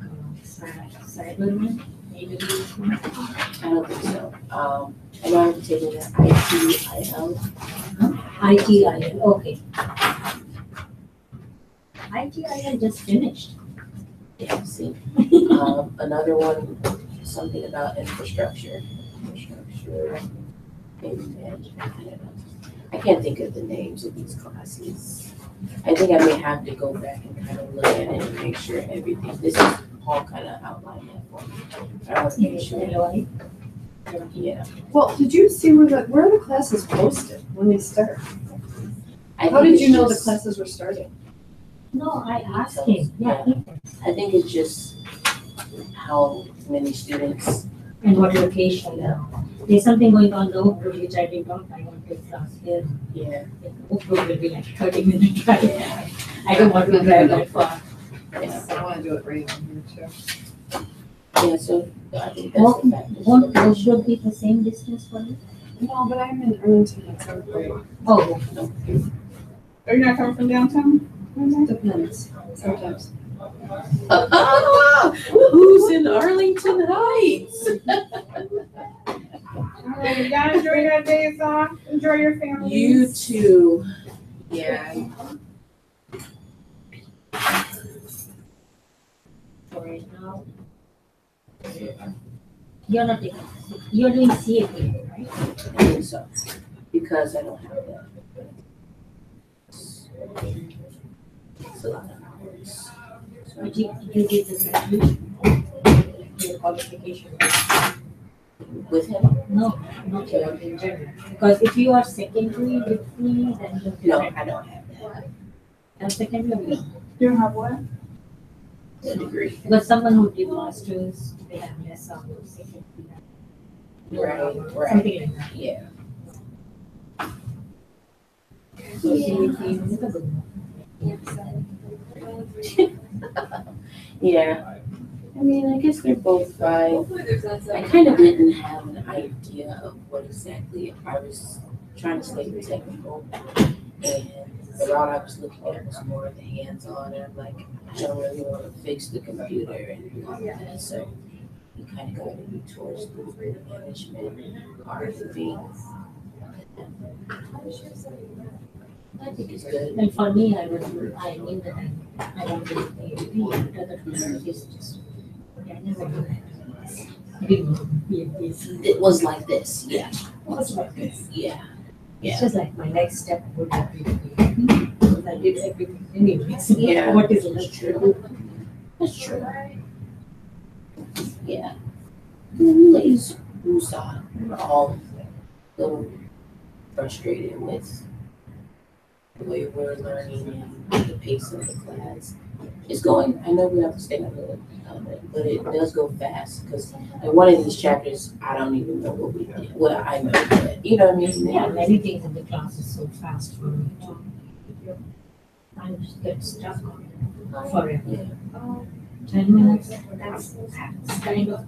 cyber, maybe this one? I don't think so. I know I'm taking the ITIL. ITIL, okay. ITIL just finished. Yeah, see. Another one, something about infrastructure. Maybe management, I don't know. I can't think of the names of these classes. I think I may have to go back and kind of look at it and make sure everything, this is all kind of outlined that for me. I want to make sure. Yeah. Well, did you see where are the classes posted when they start? I How think did it's you know the just- classes were starting? No, I asked him, yeah, I think it's just how many students. and what location. There's something going on the Oak Grove, which I did not, I want to class here. Yeah. Oak Grove will be like 30-minute drive. I don't want to drive that far. Yeah. I wanna do it right on here too. Yeah, so I think that's the factor. Won't Oak be the same distance for you? No, but I'm in Irvington at some point. Oh, Are you not coming from downtown? Depends, sometimes. Who's in Arlington Heights? Y'all enjoy your days off. Enjoy your families. You too. Yeah. for right now. You're not taking, you're doing CAP, right? I think so, because I don't have that. It's a lot of hours. So But you did the graduation, your qualification. with him? No, not your in general. Because if you are secondary with me, then you No, I don't have that. I'm secondary. You don't have what? The degree. Because someone who did masters, they have less of secondary. Right, Something right. like that. Yeah. So CAP is a good one. Yeah. I mean, I guess they're both fine. I kind of didn't have an idea of what exactly I was trying to stay technical. And the route I was looking at was more of the hands-on. And I'm like, I don't really want to fix the computer and all of that. So he kind of guided me towards the management part of things. I think it's good. And for me, I knew that I wanted to be PMP, but other communities just, I never knew that. I didn't know PMPs. It was like this, yeah. What's like this? Yeah. It's just like my next step would be PMP, because I did everything anyways. Yeah. What is left to do? That's true. Yeah. Ladies who saw we're all a little frustrated with the way we're learning and the pace of the class. It's going, I know we have to stay on it, but it does go fast because in one of these chapters, I don't even know what we did. Well, I know, but you know what I mean? Yeah, many things in the class is so fast for me too. I just get stuck on it forever. Yeah. 10 minutes, that's kind of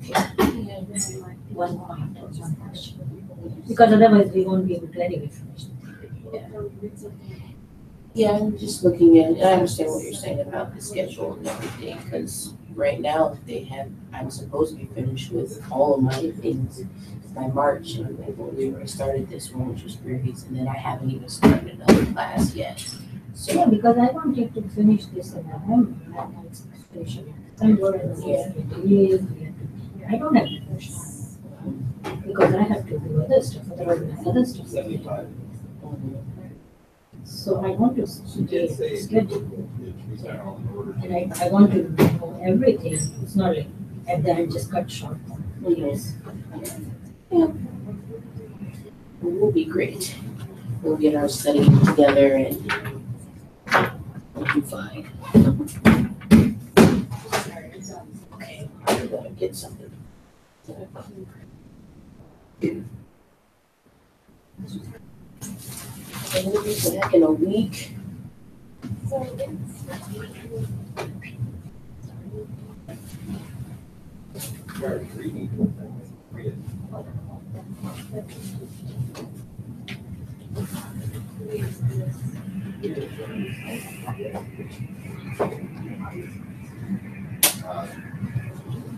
one point or one question. Because otherwise we won't be able to anyway finish. Yeah, I'm just looking at, I understand what you're saying about the schedule and everything, because right now I'm supposed to be finished with all of my things by March, and I'm like, well, we already started this one, which was previous, and then I haven't even started another class yet. Yeah, So, because I wanted to finish this in November, and it's finishing in December, and we have to leave, I don't have to finish that. Because I have to do other stuff, otherwise my other stuff. So I want to stay schedule. And I want to know everything. It's not like at the end just cut short. yes. Yeah. We'll be great. We'll get our study together and we'll be fine. Okay, I'm gonna get something. And we'll be back in a week. required reading. Read it.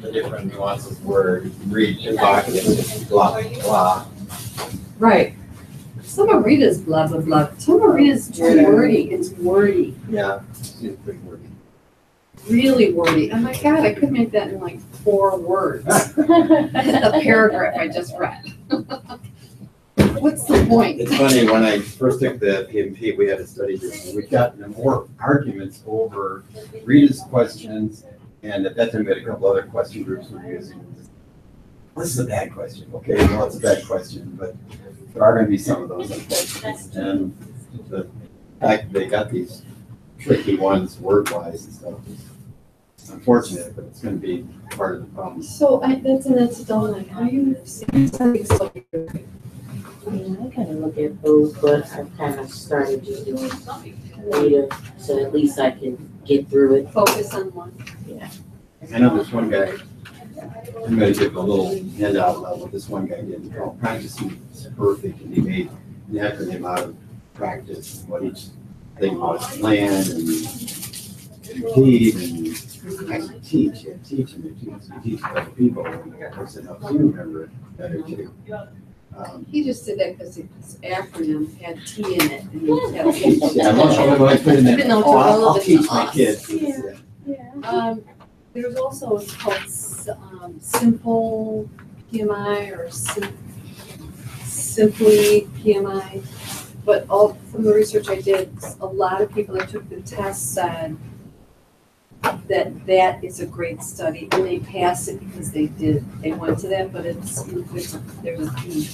The different nuances where read evocative, blah, blah. Right. Some of Rita's blah, blah, blah. Some of Rita's too wordy. It's wordy, Yeah, seems pretty wordy. really wordy. Oh my God, I could make that in like 4 words. A paragraph I just read. What's the point? It's funny, when I first took the PMP, we had a study group, and we got into more arguments over Rita's questions, and at that time, we had a couple other question groups we were using. This is a bad question, okay, well, it's a bad question, but there are gonna be some of those, unfortunately. And the fact that they got these tricky ones word-wise and stuff is unfortunate, but it's gonna be part of the problem. So that's an incidental, like, are you seeing something so I kind of look at both, but I've kind of started just doing Rita, so at least I can get through it. focus on one? I know this one guy, I'm gonna give a little handout of what this one guy did, called practicing perfect, and he made an acronym out of practice, and what each thing was, plan and repeat and actually teach, and teach, and you teach other people, and that person helps you remember it better too. He just did that because his acronym had T in it. And he had T. Yeah, I'm always putting that, Even though it's I'll relevant teach to my us. kids. There's also, it's called simple PMI or simply PMI. But all from the research I did, a lot of people that took the test said that is a great study, and they passed it because they went to that, but there's a P.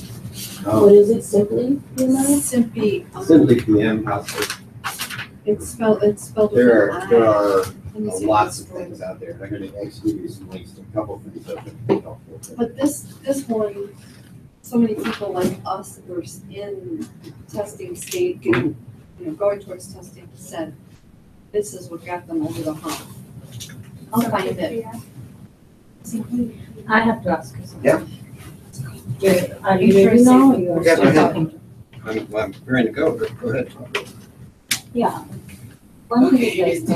What is it, simply? Simply, Simply PM, possibly. it's spelled with There an I. are Let me see if lots of it's right. things out there. I'm gonna actually give you some links to a couple of things that would be helpful. But this one, so many people like us that were in testing state, going towards testing, said, this is what got them over the hump. I'll find it. I have to ask you something. Yeah. Are you ready now? or you are Okay, still go ahead. talking? I'm ready to go, but go ahead. Yeah. One thing is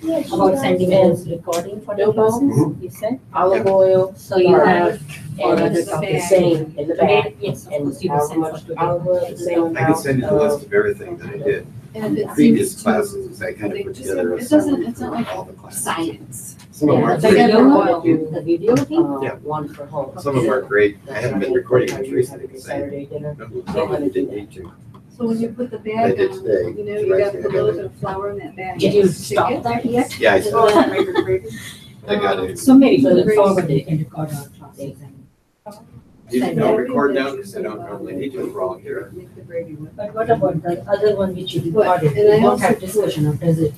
like, about sending those recording for the classes, you said? Olive oil, So you have all and other it's the topics. same in the back. Yes, of And course, you will how send for much today. olive oil, the same I can amount send you the of- list of everything that I did. And it Previous seems to, classes, because I kind they of put just together a it doesn't, summary it's not for like all the classes. science. Some of them Yeah, are the great. video, the video thing? Yeah. One for home. Some of them are great. I haven't been recording much recently because I Saturday dinner. probably didn't need to. So when you put the I bag did on, today. you got to put a little bit of flour in that bag. Did you Stick stop it. that yet? Yeah, I Oh, said, I got it. Somebody So will the forward it and record our classes. You don't record now because I don't normally need to. We're all here. Make the gravy with. But what about the other one which you What? recorded? And I You don't also have discussion of, does it?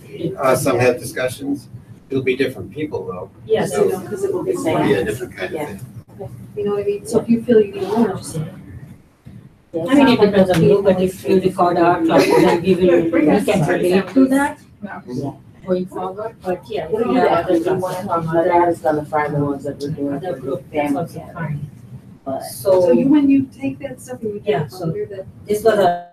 Some have discussions. It'll be different people though. Yes, So, because it will be It'll be a science. different kind of Yeah. thing. You know what I mean? So if you feel you need more, I mean, it depends on you, but if you record our classes and we can relate to that No. going forward, but yeah. What do we you have have other to do? classes One from my other, dad is gonna find the ones that we're doing other for group, the that's family. also fine. But So So when you take that stuff and you Yeah, get so- under the this was a